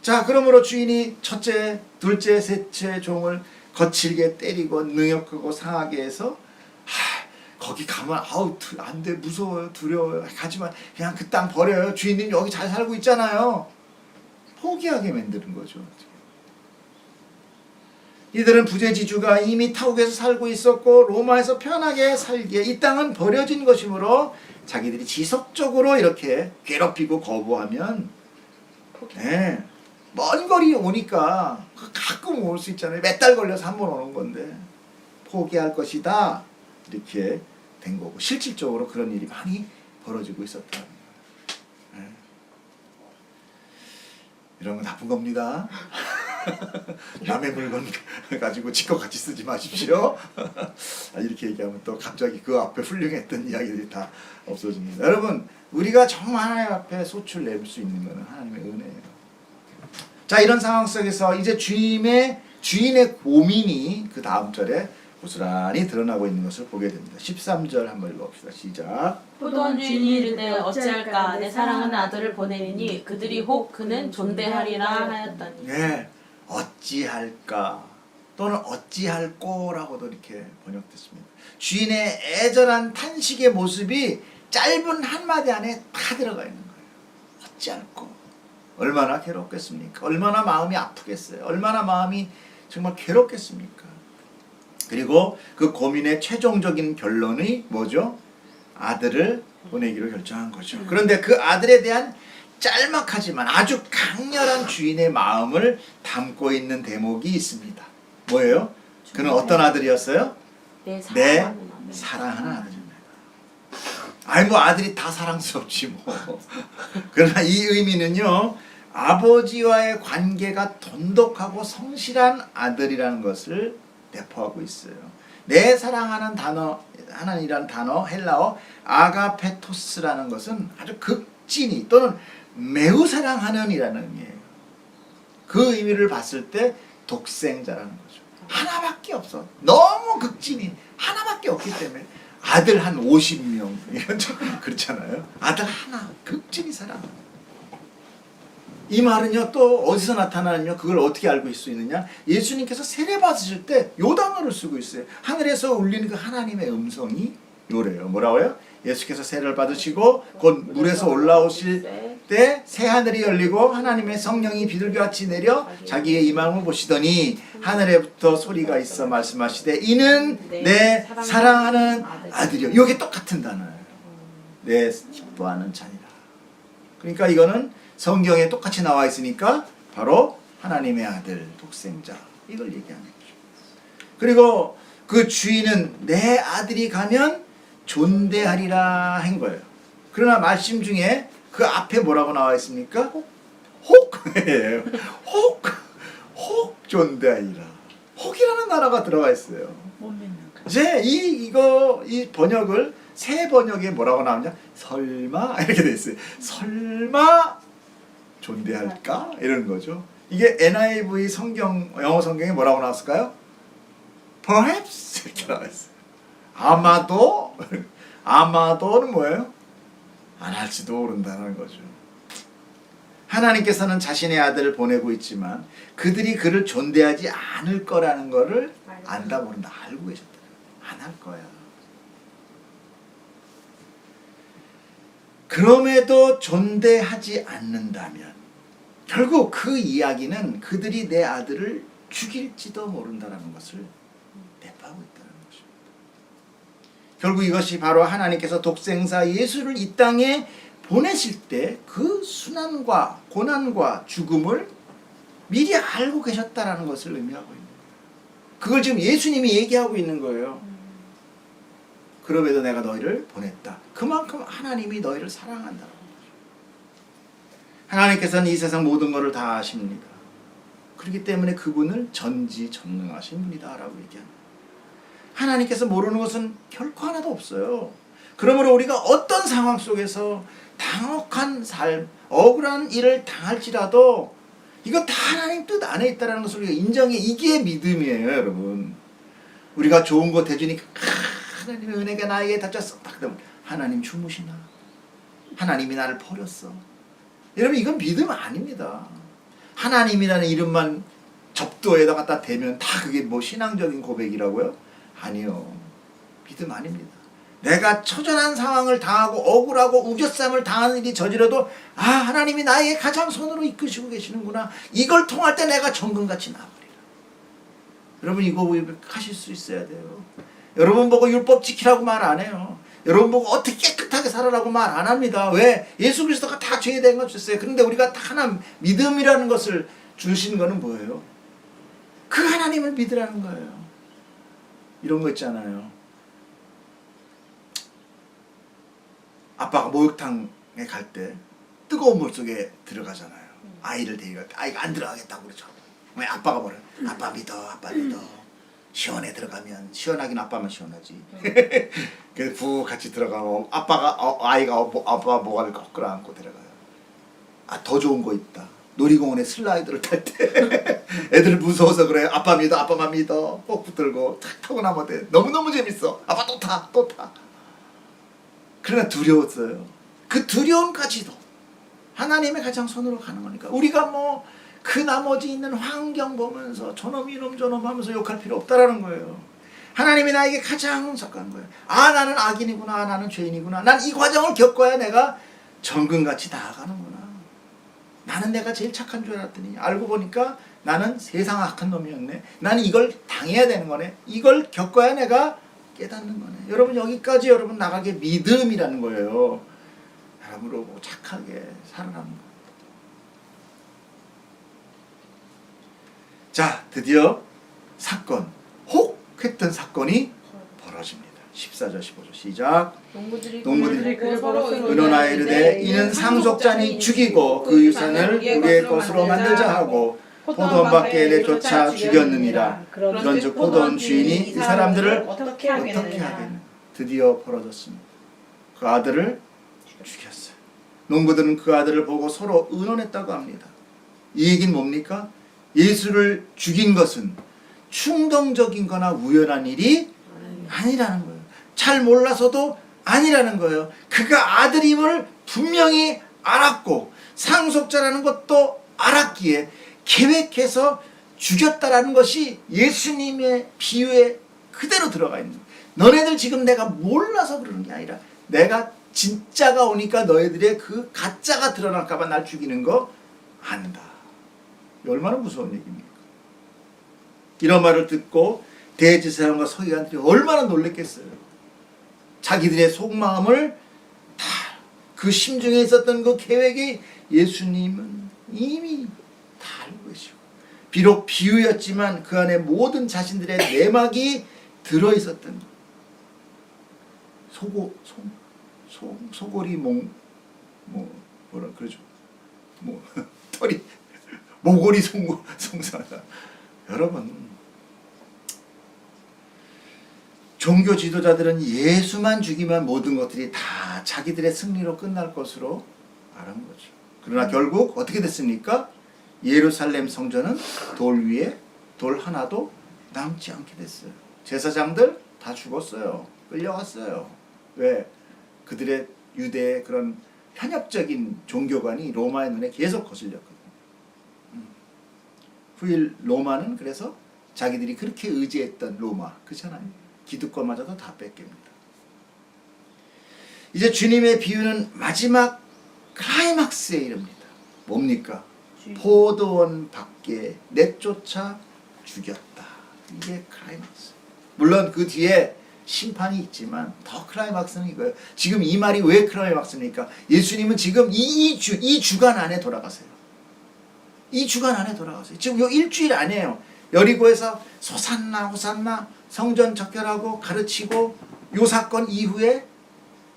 자 그러므로 주인이 첫째, 둘째, 셋째 종을 거칠게 때리고 능욕하고 상하게 해서 거기 가면 아우 안 돼 무서워요 두려워요 가지만 그냥 그 땅 버려요 주인님 여기 잘 살고 있잖아요 포기하게 만드는 거죠. 이들은 부재지주가 이미 타국에서 살고 있었고 로마에서 편하게 살기에 이 땅은 버려진 것이므로 자기들이 지속적으로 이렇게 괴롭히고 거부하면 네, 먼 거리 오니까 가끔 올 수 있잖아요. 몇 달 걸려서 한 번 오는 건데 포기할 것이다 이렇게 된 거고 실질적으로 그런 일이 많이 벌어지고 있었다. 네. 이런 건 나쁜 겁니다. 남의 물건 가지고 지 거 같이 쓰지 마십시오. 이렇게 얘기하면 또 갑자기 그 앞에 훌륭했던 이야기들이 다 없어집니다. 여러분 우리가 정말 하나님 앞에 소출 낼 수 있는 것은 하나님의 은혜예요. 자 이런 상황 속에서 이제 주인의 고민이 그 다음 절에 고스란히 드러나고 있는 것을 보게 됩니다. 13절 한번 읽어봅시다. 시작. 포도원 주인이 이르되 어찌할까 내 사랑하는 아들을 보내리니 그들이 혹 그는 존대하리라 하였더니. 네, 어찌할까 또는 어찌할꼬라고도 이렇게 번역됐습니다. 주인의 애절한 탄식의 모습이 짧은 한마디 안에 다 들어가 있는 거예요. 어찌할꼬. 얼마나 괴롭겠습니까? 얼마나 마음이 아프겠어요? 얼마나 마음이 정말 괴롭겠습니까? 그리고 그 고민의 최종적인 결론이 뭐죠? 아들을 보내기로 결정한 거죠. 그런데 그 아들에 대한 짤막하지만 아주 강렬한 주인의 마음을 담고 있는 대목이 있습니다. 뭐예요? 그는 어떤 아들이었어요? 내 사랑하는 아들입니다. 아니 뭐 아들이 다 사랑스럽지 뭐. 그러나 이 의미는요. 아버지와의 관계가 돈독하고 성실한 아들이라는 것을 내포하고 있어요. 내 사랑하는 단어 하나님이라는 단어 헬라어 아가페토스라는 것은 아주 극진히 또는 매우 사랑하는 이라는 의미예요. 그 의미를 봤을 때 독생자라는 거죠. 하나밖에 없어. 너무 극진히 하나밖에 없기 때문에 아들 한 50명 이런 좀 그렇잖아요. 아들 하나 극진히 사랑하는. 이 말은요 또 어디서 나타나느냐 그걸 어떻게 알고 있을 수 있느냐 예수님께서 세례 받으실 때 요 단어를 쓰고 있어요. 하늘에서 울리는 그 하나님의 음성이 요래요. 뭐라고요? 예수께서 세례를 받으시고 곧 물에서 올라오실 때 새하늘이 열리고 하나님의 성령이 비둘기같이 내려 자기의 이마음을 보시더니 하늘에부터 소리가 있어 말씀하시되 이는 내 사랑하는 아들이요. 이게 똑같은 단어예요. 내 기뻐하는 자니라. 그러니까 이거는 성경에 똑같이 나와 있으니까 바로 하나님의 아들 독생자 이걸 얘기하는 거죠. 그리고 그 주인은 내 아들이 가면 존대하리라 한 거예요. 그러나 말씀 중에 그 앞에 뭐라고 나와 있습니까? 혹 존대하리라. 혹이라는 단어가 들어가 있어요. 이제 이 번역을 새 번역에 뭐라고 나오냐? 설마 이렇게 돼 있어요. 설마 존대할까? 이런 거죠. 이게 NIV 영어 성경에 뭐라고 나왔을까요? Perhaps 이렇게 나와 있어요. 아마도는 뭐예요? 안 할지도 모른다는 거죠. 하나님께서는 자신의 아들을 보내고 있지만 그들이 그를 존대하지 않을 거라는 거를 안다 모른다 알고 계셨다. 안 할 거야. 그럼에도 존대하지 않는다면 결국 그 이야기는 그들이 내 아들을 죽일지도 모른다는 것을 내포하고 있다는 것입니다. 결국 이것이 바로 하나님께서 독생자 예수를 이 땅에 보내실 때 그 순환과 고난과 죽음을 미리 알고 계셨다는 것을 의미하고 있는 거예요. 그걸 지금 예수님이 얘기하고 있는 거예요. 그럼에도 내가 너희를 보냈다. 그만큼 하나님이 너희를 사랑한다는 거죠. 하나님께서는 이 세상 모든 것을 다 아십니다. 그렇기 때문에 그분을 전지전능하신 분이다 라고 얘기합니다. 하나님께서 모르는 것은 결코 하나도 없어요. 그러므로 우리가 어떤 상황 속에서 당혹한 삶, 억울한 일을 당할지라도 이거 다 하나님 뜻 안에 있다는 것을 우리가 인정해. 이게 믿음이에요, 여러분. 우리가 좋은 거 대주니까 하나님의 은혜가 나에게 닿았어. 딱 그러면 하나님 주무시나? 하나님이 나를 버렸어. 여러분 이건 믿음 아닙니다. 하나님이라는 이름만 접두에다 갖다 대면 다 그게 뭐 신앙적인 고백이라고요? 아니요. 믿음 아닙니다. 내가 처절한 상황을 당하고 억울하고 우겨쌈을 당하는 일이 저지러도 아 하나님이 나에게 가장 손으로 이끄시고 계시는구나. 이걸 통할 때 내가 정금같이 나아버리라. 여러분 이거 하실 수 있어야 돼요. 여러분 보고 율법 지키라고 말 안 해요. 여러분 보고 어떻게 깨끗하게 살아라고 말 안 합니다. 왜? 예수 그리스도가 다 죄에 대한 걸 줬어요. 그런데 우리가 다 하나 믿음이라는 것을 주신 거는 뭐예요? 그 하나님을 믿으라는 거예요. 이런 거 있잖아요. 아빠가 목욕탕에 갈 때 뜨거운 물 속에 들어가잖아요. 아이를 데리고 갈 때 아이가 안 들어가겠다고 그러죠. 왜? 아빠가 뭐래? 아빠 믿어, 아빠 믿어. 시원해 들어가면 시원하긴 아빠만 시원하지. 그래서 푹 같이 들어가면 아이가 아빠 모가를 꼭 끌어안고 들어가요. 아 더 좋은 거 있다. 놀이공원에 슬라이드를 탈 때 애들 무서워서 그래요. 아빠 믿어, 아빠만 믿어. 꼭 붙들고 탁 타고 나면 돼. 너무너무 재밌어. 아빠 또 타, 또 타. 그러나 두려웠어요. 그 두려움까지도 하나님의 가장 손으로 가는 거니까 우리가 뭐 그 나머지 있는 환경 보면서 저놈 이놈 저놈 하면서 욕할 필요 없다라는 거예요. 하나님이 나에게 가장 속한 거예요. 아 나는 악인이구나. 나는 죄인이구나. 난 이 과정을 겪어야 내가 정금같이 나아가는구나. 나는 내가 제일 착한 줄 알았더니 알고 보니까 나는 세상 악한 놈이었네. 나는 이걸 당해야 되는 거네. 이걸 겪어야 내가 깨닫는 거네. 여러분 여기까지 여러분 나가게 믿음이라는 거예요. 여러분으로 착하게 살아가는 거. 자 드디어 사건 혹 했던 사건이 벌어집니다. 14절 15절 시작. 농부들이 그를 보고 의논하여 이르되 이는 상속자니 죽이고 그 유산을 우리의 것으로 만들자 하고 포도원 밖에 내쫓아 죽였느니라. 그런즉 포도원 주인이 이 사람들을 어떻게 하겠느냐. 드디어 벌어졌습니다. 그 아들을 죽였어요. 농부들은 그 아들을 보고 서로 의논했다고 합니다. 이 얘기는 뭡니까? 예수를 죽인 것은 충동적인 거나 우연한 일이 아니라는 거예요. 잘 몰라서도 아니라는 거예요. 그가 아들임을 분명히 알았고 상속자라는 것도 알았기에 계획해서 죽였다라는 것이 예수님의 비유에 그대로 들어가 있는 거예요. 너네들 지금 내가 몰라서 그러는 게 아니라 내가 진짜가 오니까 너희들의 그 가짜가 드러날까 봐 날 죽이는 거 안다. 얼마나 무서운 얘기입니까? 이런 말을 듣고 대제사장과 서기관들이 얼마나 놀랬겠어요. 자기들의 속마음을 다 그 심중에 있었던 그 계획이 예수님은 이미 다 알고 계시고 비록 비유였지만 그 안에 모든 자신들의 내막이 들어있었던 소골이 뭐라 그러죠? 털이 모골이 송사하다. 여러분 종교 지도자들은 예수만 죽이면 모든 것들이 다 자기들의 승리로 끝날 것으로 알은 거죠. 그러나 결국 어떻게 됐습니까? 예루살렘 성전은 돌 위에 돌 하나도 남지 않게 됐어요. 제사장들 다 죽었어요. 끌려갔어요. 왜? 그들의 유대의 그런 편협적인 종교관이 로마의 눈에 계속 거슬렸거든요. 후일 로마는 그래서 자기들이 그렇게 의지했던 로마 그렇잖아요. 기득권마저도 다 뺏깁니다. 이제 주님의 비유는 마지막 클라이막스에 이릅니다. 뭡니까? 포도원 밖에 내쫓아 죽였다. 이게 클라이막스. 물론 그 뒤에 심판이 있지만 더 클라이막스는 이거예요. 지금 이 말이 왜 클라이막스입니까? 예수님은 지금 이 주간 안에 돌아가세요. 이 주간 안에 돌아가세요. 지금 요 일주일 안에요. 여리고에서 호산나 호산나 성전 적결하고 가르치고 요 사건 이후에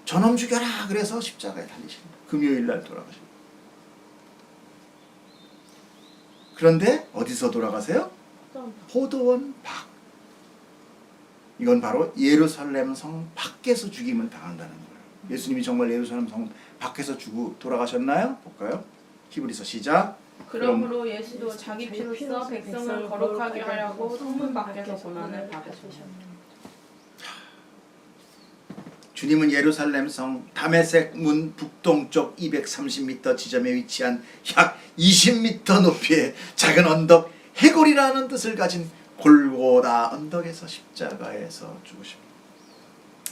저놈 죽여라 그래서 십자가에 달리십니다. 금요일 날 돌아가십니다. 그런데 어디서 돌아가세요? 포도원 밖. 이건 바로 예루살렘 성 밖에서 죽임을 당한다는 거예요. 예수님이 정말 예루살렘 성 밖에서 죽고 돌아가셨나요? 볼까요? 히브리서 시작. 그러므로 예수도 자기 피로써 백성을 거룩하게 하려고 성문 밖에서 고난을 받으셨습니다. 주님은 예루살렘 성 다메섹 문 북동쪽 230m 지점에 위치한 약 20m 높이의 작은 언덕 해골이라는 뜻을 가진 골고다 언덕에서 십자가에서 죽으십니다.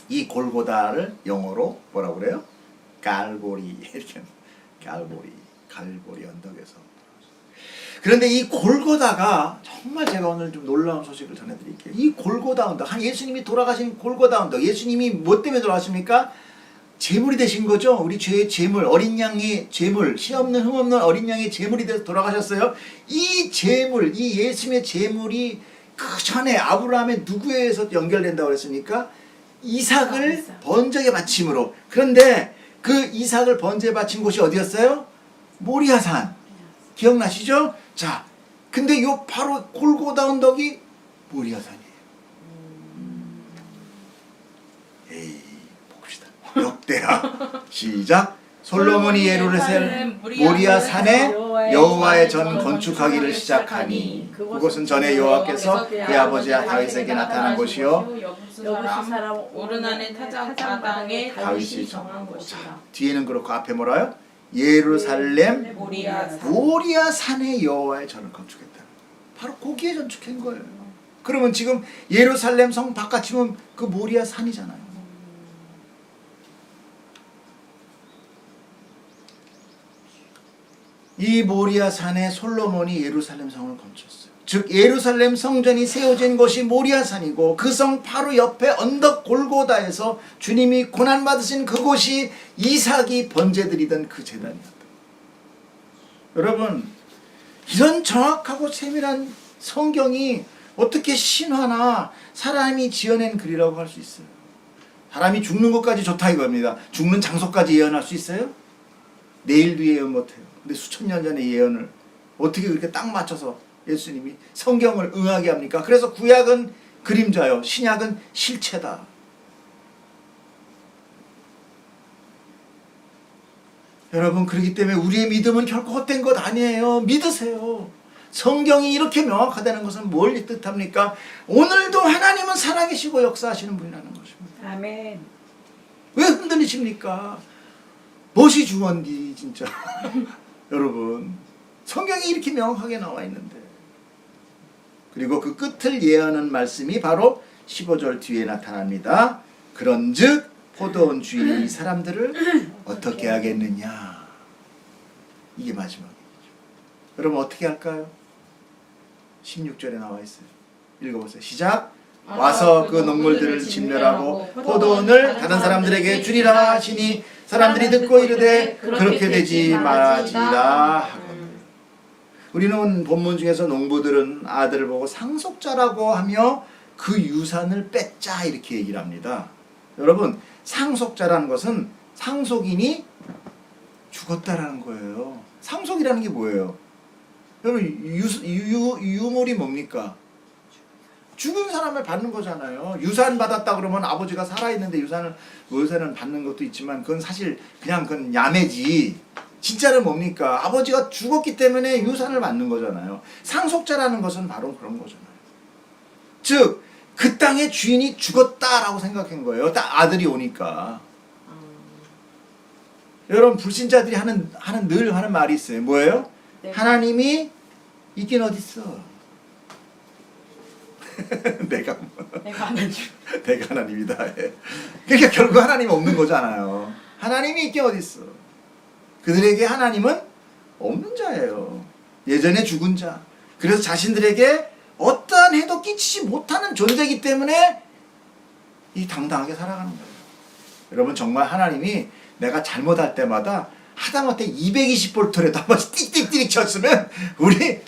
이 골고다를 영어로 뭐라고 그래요? 갈보리 이렇게 갈보리 언덕에서. 그런데 이 골고다가 정말 제가 오늘 좀 놀라운 소식을 전해드릴게요. 이 골고다 언덕, 한 예수님이 돌아가신 골고다 언덕, 예수님이 뭐 때문에 돌아가십니까? 제물이 되신 거죠. 우리 죄의 제물, 어린 양의 제물, 시 없는 흠 없는 어린 양의 제물이 돼서 돌아가셨어요. 이 제물, 이 예수님의 제물이 그 전에 아브라함의 누구에 의해서 연결된다고 그랬습니까? 이삭을 번제에 바침으로. 그런데 그 이삭을 번제에 바친 곳이 어디였어요? 모리아산. 기억나시죠? 자, 근데 요 바로 골고다 언덕이 모리아산이에요. 에이, 봅시다. 역대하. 시작. 솔로몬이 예루살렘 모리아산에 여호와의 전 건축하기를 시작하니 그곳은 전에 여호와께서 그의 아버지 다윗에게 나타난 곳이요 여부수 사람 오르난의 타작마당에 다윗이 정한 곳이다. 뒤에는 그렇고 앞에 뭐라요? 예루살렘 모리아산. 모리아산에 여호와의 전을 건축했다. 바로 거기에 건축한 거예요. 그러면 지금 예루살렘 성 바깥이면 그 모리아산이잖아요. 이 모리아산에 솔로몬이 예루살렘 성을 건축했어요. 즉 예루살렘 성전이 세워진 곳이 모리아산이고 그 성 바로 옆에 언덕 골고다에서 주님이 고난받으신 그곳이 이삭이 번제드리던 그 제단이었다. 여러분, 이런 정확하고 세밀한 성경이 어떻게 신화나 사람이 지어낸 글이라고 할 수 있어요? 사람이 죽는 것까지 좋다 이겁니다. 죽는 장소까지 예언할 수 있어요? 내일도 예언 못해요. 근데 수천 년 전의 예언을 어떻게 그렇게 딱 맞춰서 예수님이 성경을 응하게 합니까? 그래서 구약은 그림자요, 신약은 실체다. 여러분, 그렇기 때문에 우리의 믿음은 결코 헛된 것 아니에요. 믿으세요. 성경이 이렇게 명확하다는 것은 뭘 뜻합니까? 오늘도 하나님은 살아계시고 역사하시는 분이라는 것입니다. 아멘. 왜 흔들리십니까? 무엇이 중요한디 진짜. 여러분, 성경이 이렇게 명확하게 나와 있는데. 그리고 그 끝을 예언하는 말씀이 바로 15절 뒤에 나타납니다. 그런즉 포도원 주인이 이 사람들을 어떻게 하겠느냐. 이게 마지막이죠. 여러분 어떻게 할까요? 16절에 나와 있어요. 읽어보세요. 시작. 와서 그 농물들을 진멸하고 포도원을 다른 사람들에게 주리라 하시니 사람들이 듣고 이르되 그렇게 되지 말아지라 하거든. 우리는 본문 중에서 농부들은 아들을 보고 상속자라고 하며 그 유산을 뺏자 이렇게 얘기를 합니다. 여러분, 상속자라는 것은 상속인이 죽었다라는 거예요. 상속이라는 게 뭐예요? 여러분, 유물이 뭡니까? 죽은 사람을 받는 거잖아요. 유산 받았다 그러면 아버지가 살아있는데 유산은 받는 것도 있지만 그건 사실 그건 야매지. 진짜는 뭡니까? 아버지가 죽었기 때문에 유산을 받는 거잖아요. 상속자라는 것은 바로 그런 거잖아요. 즉, 그 땅의 주인이 죽었다라고 생각한 거예요. 딱 아들이 오니까. 여러분, 불신자들이 늘 하는 말이 있어요. 뭐예요? 네. 하나님이 있긴 어딨어. 내가 하나님이다. 그러니까 결국 하나님 없는 거잖아요. 하나님이 있긴 어딨어. 그들에게 하나님은 없는 자예요. 예전에 죽은 자. 그래서 자신들에게 어떠한 해도 끼치지 못하는 존재이기 때문에 이 당당하게 살아가는 거예요. 여러분, 정말 하나님이 내가 잘못할 때마다 하다못해 220볼트라도 한 번씩 띡띡띡 쳤으면 우리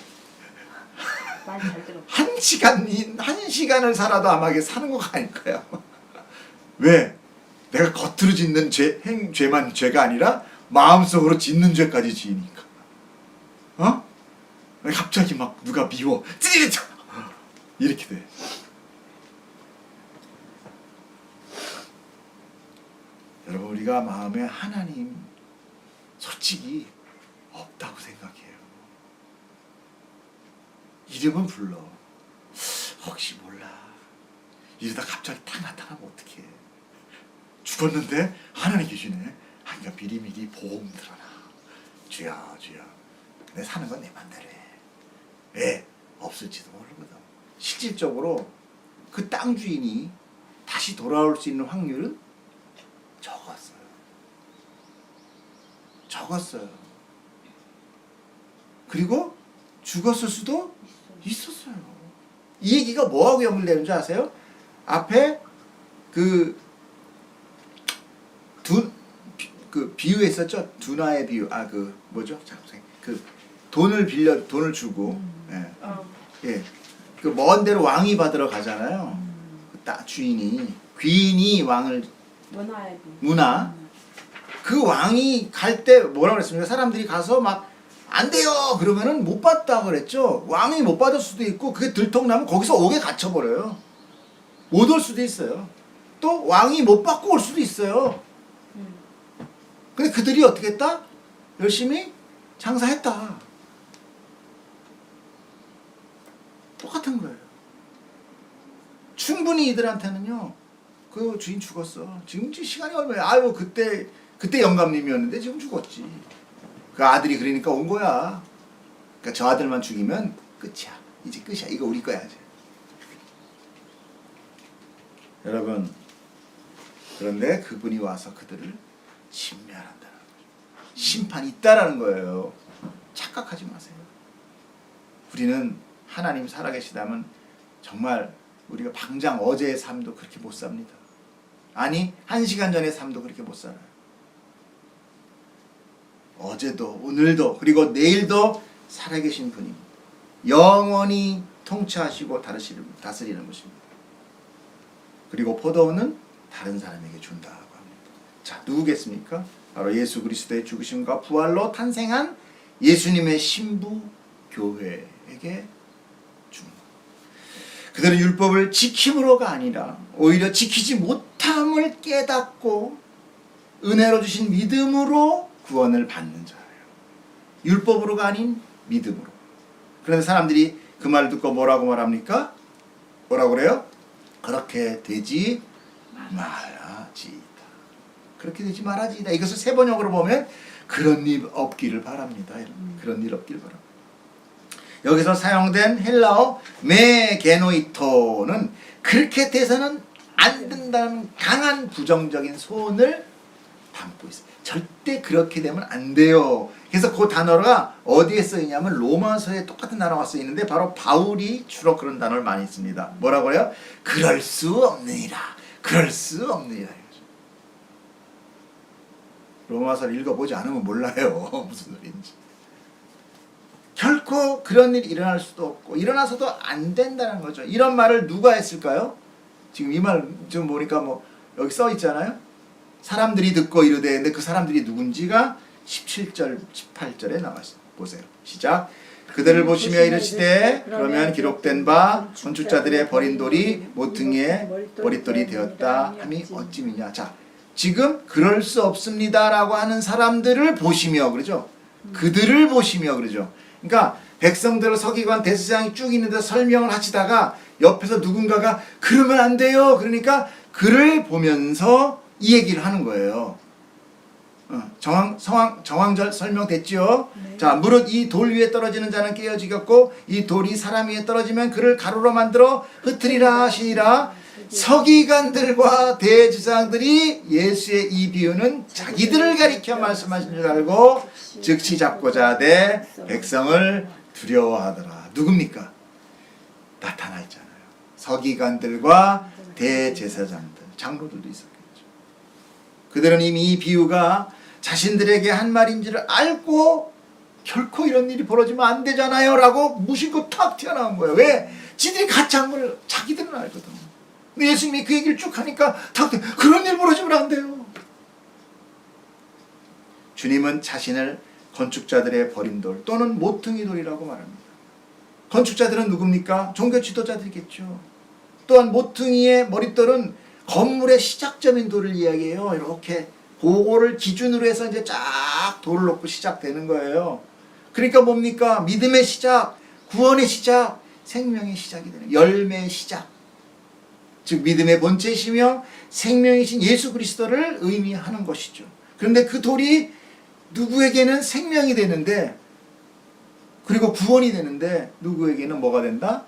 한 시간을 살아도 아마 이게 사는 거가 아닐 거야. 왜? 내가 겉으로 짓는 죄만 죄가 아니라 마음속으로 짓는 죄까지 지으니까. 갑자기 막 누가 미워. 찌릿 이렇게 돼. 여러분, 우리가 마음에 하나님 솔직히 없다고 생각해요. 이름은 불러. 혹시 몰라. 이러다 갑자기 딱 나타나면 어떡해. 죽었는데 하나님 계시네. 그러니까 미리미리 보험 들어라. 주야 주야. 내 사는 건 내 맘대로 해. 왜? 없을지도 모르거든. 실질적으로 그 땅 주인이 다시 돌아올 수 있는 확률은 적었어요. 적었어요. 그리고 죽었을 수도 있었어요. 이 얘기가 뭐하고 연결되는 줄 아세요? 앞에 그 비유 했었죠? 두나의 비유. 그 뭐죠? 잠깐만. 그 돈을 주고 예. 그 먼 데로 왕이 받으러 가잖아요. 주인이 귀인이 왕을 문화 그 왕이 갈 때 뭐라고 그랬습니까? 사람들이 가서 막 안 돼요 그러면은 못 받다 그랬죠. 왕이 못 받을 수도 있고 그게 들통나면 거기서 옥에 갇혀버려요. 못 올 수도 있어요. 또 왕이 못 받고 올 수도 있어요. 근데 그들이 어떻게 했다? 열심히 장사했다. 똑같은 거예요. 충분히 이들한테는요, 그 주인 죽었어. 지금 시간이 얼마야? 아유, 그때 영감님이었는데 지금 죽었지. 그 아들이 그러니까 온 거야. 그러니까 저 아들만 죽이면 끝이야. 이제 끝이야. 이거 우리 거야, 이제. 여러분, 그런데 그분이 와서 그들을 심멸한다는 거죠. 심판이 있다라는 거예요. 착각하지 마세요. 우리는 하나님 살아계시다면 정말 우리가 당장 어제의 삶도 그렇게 못 삽니다. 아니 1시간 전의 삶도 그렇게 못 살아요. 어제도 오늘도 그리고 내일도 살아계신 분이 영원히 통치하시고 다스리는 것입니다. 그리고 포도원은 다른 사람에게 준다고 합니다. 자, 누구겠습니까? 바로 예수 그리스도의 죽으심과 부활로 탄생한 예수님의 신부 교회에게 줍니다. 그들은 율법을 지킴으로가 아니라 오히려 지키지 못함을 깨닫고 은혜로 주신 믿음으로 구원을 받는 자예요. 율법으로가 아닌 믿음으로. 그런데 사람들이 그 말을 듣고 뭐라고 말합니까? 뭐라고 그래요? 그렇게 되지 말아지이다. 그렇게 되지 말아지이다. 이것을 세번역으로 보면 그런 일 없기를 바랍니다. 그런 일 없기를 바랍니다. 여기서 사용된 헬라어 메게노이토는 그렇게 돼서는 안 된다는 강한 부정적인 소원을 담고 있어요. 절대 그렇게 되면 안 돼요. 그래서 그 단어가 어디에 쓰이냐면 로마서에 똑같은 단어가 쓰이는데 바로 바울이 주로 그런 단어를 많이 씁니다. 뭐라고 해요? 그럴 수 없느니라. 그럴 수 없느니라. 로마서를 읽어보지 않으면 몰라요. 무슨 소리인지. 결코 그런 일이 일어날 수도 없고 일어나서도 안 된다는 거죠. 이런 말을 누가 했을까요? 지금 이 말 좀 보니까 뭐 여기 써 있잖아요. 사람들이 듣고 이르되, 근데 그 사람들이 누군지가 17절, 18절에 나와 있어요. 보세요. 시작. 그들을 보시며 이르시되 그러면 기록된 바 건축자들의 버린 돌이 모퉁이의 머릿돌이 되었다 함이 어찌미냐. 자, 지금 그럴 수 없습니다라고 하는 사람들을 보시며 그러죠. 그들을 보시며 그러죠. 그러니까 백성들 서기관 대제사장이 쭉 있는데 설명을 하시다가 옆에서 누군가가 그러면 안 돼요. 그러니까 그를 보면서 이 얘기를 하는 거예요. 정황절 설명됐죠? 네. 자, 무릇 이 돌 위에 떨어지는 자는 깨어지겠고 이 돌이 사람 위에 떨어지면 그를 가루로 만들어 흩으리라 하시니라. 서기관들과 대제사장들이 예수의 이 비유는 자기들을 가리켜 말씀하신 줄 알고 즉시 잡고자 하되 백성을 두려워하더라. 누굽니까? 나타나 있잖아요. 서기관들과 대제사장들, 장로들도 있었겠죠. 그들은 이미 이 비유가 자신들에게 한 말인지를 알고 결코 이런 일이 벌어지면 안 되잖아요 라고 무심코 탁 튀어나온 거예요. 왜? 지들이 같이 한 걸 자기들은 알거든. 근데 예수님이 그 얘기를 쭉 하니까 탁 그런 일 벌어지면 안 돼요. 주님은 자신을 건축자들의 버린 돌 또는 모퉁이 돌이라고 말합니다. 건축자들은 누굽니까? 종교 지도자들이겠죠. 또한 모퉁이의 머릿돌은 건물의 시작점인 돌을 이야기해요. 이렇게 그거를 기준으로 해서 이제 쫙 돌을 놓고 시작되는 거예요. 그러니까 뭡니까? 믿음의 시작, 구원의 시작, 생명의 시작이 되는, 열매의 시작. 즉 믿음의 본체이시며 생명이신 예수 그리스도를 의미하는 것이죠. 그런데 그 돌이 누구에게는 생명이 되는데, 그리고 구원이 되는데 누구에게는 뭐가 된다?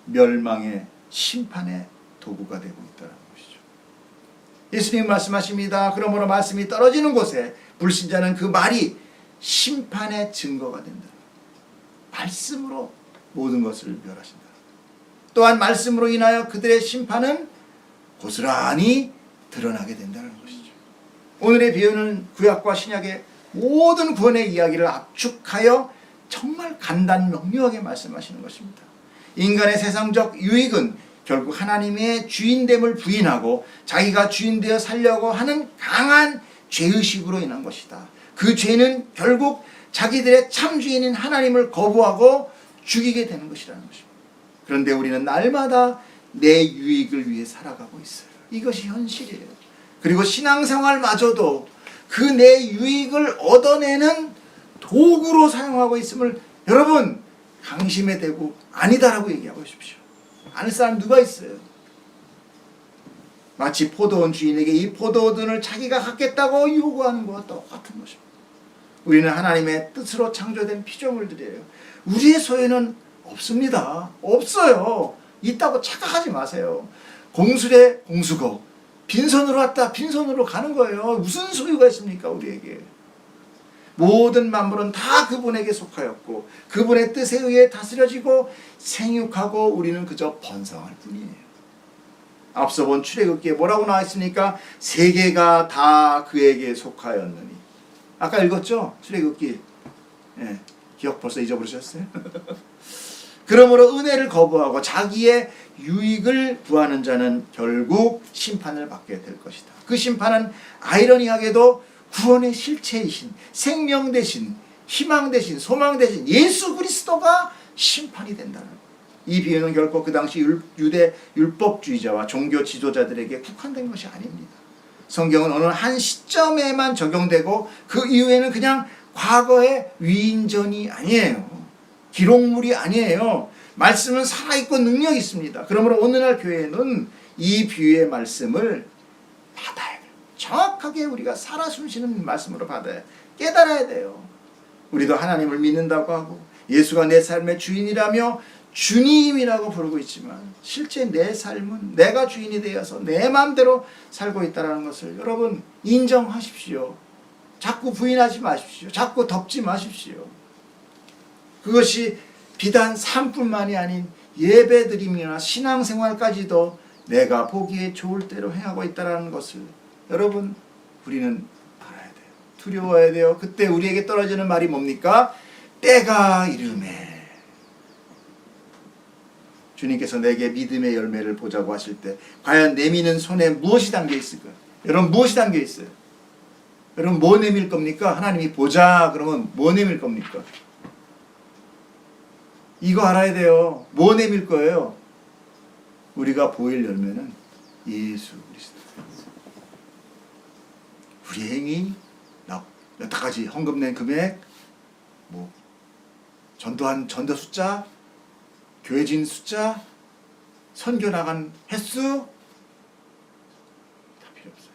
멸망의 심판의 도구가 되고 있다는 것이죠. 예수님 말씀하십니다. 그러므로 말씀이 떨어지는 곳에 불신자는 그 말이 심판의 증거가 된다. 말씀으로 모든 것을 멸하신다. 또한 말씀으로 인하여 그들의 심판은 고스란히 드러나게 된다는 것이죠. 오늘의 비유는 구약과 신약의 모든 구원의 이야기를 압축하여 정말 간단 명료하게 말씀하시는 것입니다. 인간의 세상적 유익은 결국 하나님의 주인됨을 부인하고 자기가 주인되어 살려고 하는 강한 죄의식으로 인한 것이다. 그 죄는 결국 자기들의 참 주인인 하나님을 거부하고 죽이게 되는 것이라는 것입니다. 그런데 우리는 날마다 내 유익을 위해 살아가고 있어요. 이것이 현실이에요. 그리고 신앙생활마저도 그 내 유익을 얻어내는 도구로 사용하고 있음을 여러분 강심에 대고 아니다라고 얘기하고 싶으시오. 아는 사람 누가 있어요? 마치 포도원 주인에게 이 포도원을 자기가 갖겠다고 요구하는 것과 똑같은 것입니다. 우리는 하나님의 뜻으로 창조된 피조물들이에요. 우리의 소유는 없습니다. 없어요. 있다고 착각하지 마세요. 공수래 공수고 빈손으로 왔다 빈손으로 가는 거예요. 무슨 소유가 있습니까 우리에게. 모든 만물은 다 그분에게 속하였고 그분의 뜻에 의해 다스려지고 생육하고 우리는 그저 번성할 뿐이에요. 앞서 본 출애굽기에 뭐라고 나와 있습니까? 세계가 다 그에게 속하였느니. 아까 읽었죠? 출애굽기. 예, 기억 벌써 잊어버리셨어요? 그러므로 은혜를 거부하고 자기의 유익을 구하는 자는 결국 심판을 받게 될 것이다. 그 심판은 아이러니하게도 구원의 실체이신, 생명 대신, 희망 대신, 소망 대신 예수 그리스도가 심판이 된다는 거예요. 이 비유는 결코 그 당시 유대 율법주의자와 종교 지도자들에게 국한된 것이 아닙니다. 성경은 어느 한 시점에만 적용되고 그 이후에는 그냥 과거의 위인전이 아니에요. 기록물이 아니에요. 말씀은 살아있고 능력이 있습니다. 그러므로 오늘날 교회는 이 비유의 말씀을 받아야 돼요. 정확하게 우리가 살아 숨쉬는 말씀으로 받아야 깨달아야 돼요. 우리도 하나님을 믿는다고 하고 예수가 내 삶의 주인이라며 주님이라고 부르고 있지만 실제 내 삶은 내가 주인이 되어서 내 마음대로 살고 있다는 것을 여러분 인정하십시오. 자꾸 부인하지 마십시오. 자꾸 덮지 마십시오. 그것이 비단 삶뿐만이 아닌 예배드림이나 신앙생활까지도 내가 보기에 좋을 대로 행하고 있다는 것을 여러분 우리는 알아야 돼요. 두려워야 돼요. 그때 우리에게 떨어지는 말이 뭡니까? 때가 이르매. 주님께서 내게 믿음의 열매를 보자고 하실 때 과연 내미는 손에 무엇이 담겨 있을까요? 여러분 무엇이 담겨 있어요? 여러분 뭐 내밀 겁니까? 하나님이 보자 그러면 뭐 내밀 겁니까? 이거 알아야 돼요. 뭐 내밀 거예요? 우리가 보일 열매는 예수 그리스도. 우리 행위, 몇 가지 헌금 낸 금액, 뭐 전도한 전도 숫자, 교회진 숫자, 선교 나간 횟수 다 필요 없어요.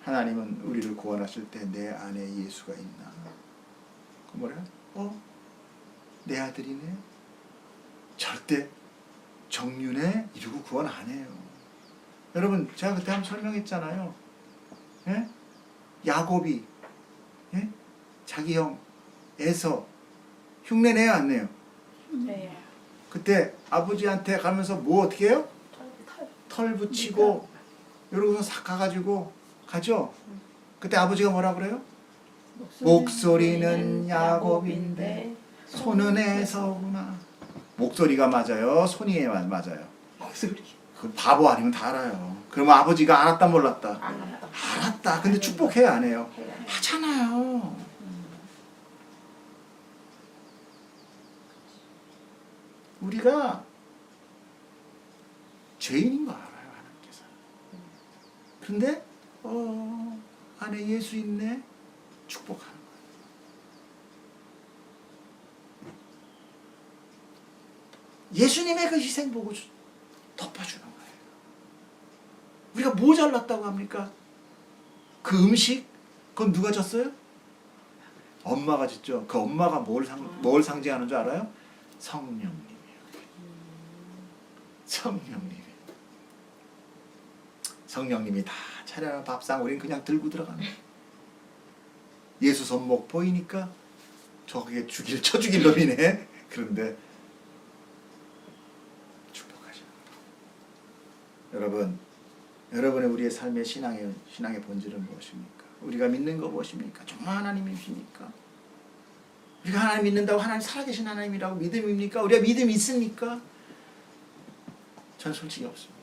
하나님은 우리를 구원하실 때 내 안에 예수가 있나? 그 뭐래요? 내 아들이네? 절대 정륜에 이러고 구원 안 해요. 여러분 제가 그때 한번 설명했잖아요. 예? 야곱이 예? 자기 형 에서 흉내 내요 안 내요? 네. 그때 아버지한테 가면서 뭐 어떻게 해요? 털 붙이고 이러고서 싹 가가지고 가죠. 그때 아버지가 뭐라 그래요? 목소리는 야곱인데 손은 에서구나. 목소리가 맞아요? 손이 맞아요? 목소리. 그 바보 아니면 다 알아요. 그러면 아버지가 알았다 몰랐다? 알았다. 근데 축복해요 안 해요? 하잖아요. 우리가 죄인인 거 알아요 하나님께서. 그런데 안에 예수 있네. 축복하는 거예요. 예수님의 그 희생 보고 덮어주는 거예요. 우리가 뭐 잘났다고 합니까? 그 음식? 그건 누가 줬어요? 엄마가 줬죠. 그 엄마가 뭘 상징하는 줄 알아요? 성령님이에요. 성령님이 다 차려놓은 밥상 우린 그냥 들고 들어가는 거예요. 예수 손목 보이니까 저게 쳐 죽일 놈이네. 그런데 축복하시는 거예요. 여러분의 우리의 삶의 신앙의 본질은 무엇입니까? 우리가 믿는 거 무엇입니까? 정말 하나님이십니까? 우리가 하나님 믿는다고 하나님 살아계신 하나님이라고 믿음입니까? 우리가 믿음이 있습니까? 저는 솔직히 없습니다.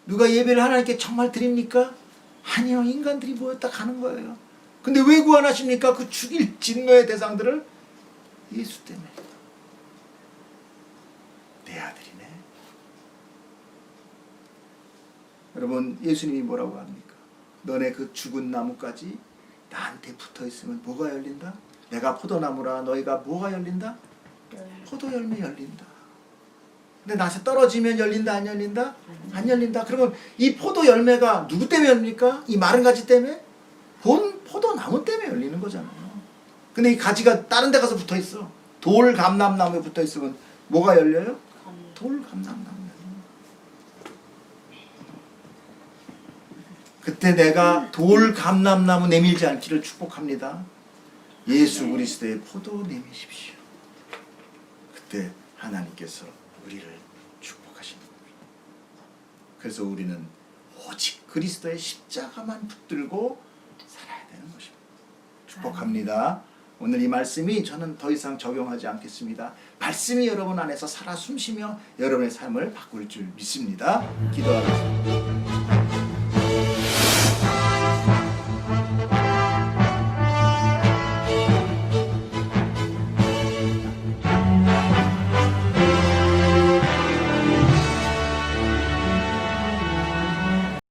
누가 예배를 하나님께 정말 드립니까? 아니요. 인간들이 모였다 가는 거예요. 근데 왜 구원하십니까? 그 죽일 진노의 대상들을 예수 때문에. 내 아들이네. 여러분, 예수님이 뭐라고 합니까? 너네 그 죽은 나무까지 나한테 붙어 있으면 뭐가 열린다? 내가 포도나무라 너희가 뭐가 열린다? 포도 열매 열린다. 근데 나한테 떨어지면 열린다 안 열린다? 안 열린다. 그러면 이 포도 열매가 누구 때문에 열립니까? 이 마른 가지 때문에? 본 포도나무 때문에 열리는 거잖아요. 근데 이 가지가 다른 데 가서 붙어 있어. 돌감람나무에 붙어 있으면 뭐가 열려요? 돌감람나무 열려요. 그때 내가 돌감람나무 내밀지 않기를 축복합니다. 예수 그리스도의 포도 내미십시오. 그때 하나님께서 우리를 축복하시는 겁니다. 그래서 우리는 오직 그리스도의 십자가만 붙들고 살아야 되는 것입니다. 축복합니다. 오늘 이 말씀이 저는 더 이상 적용하지 않겠습니다. 말씀이 여러분 안에서 살아 숨쉬며 여러분의 삶을 바꿀 줄 믿습니다. 기도하겠습니다.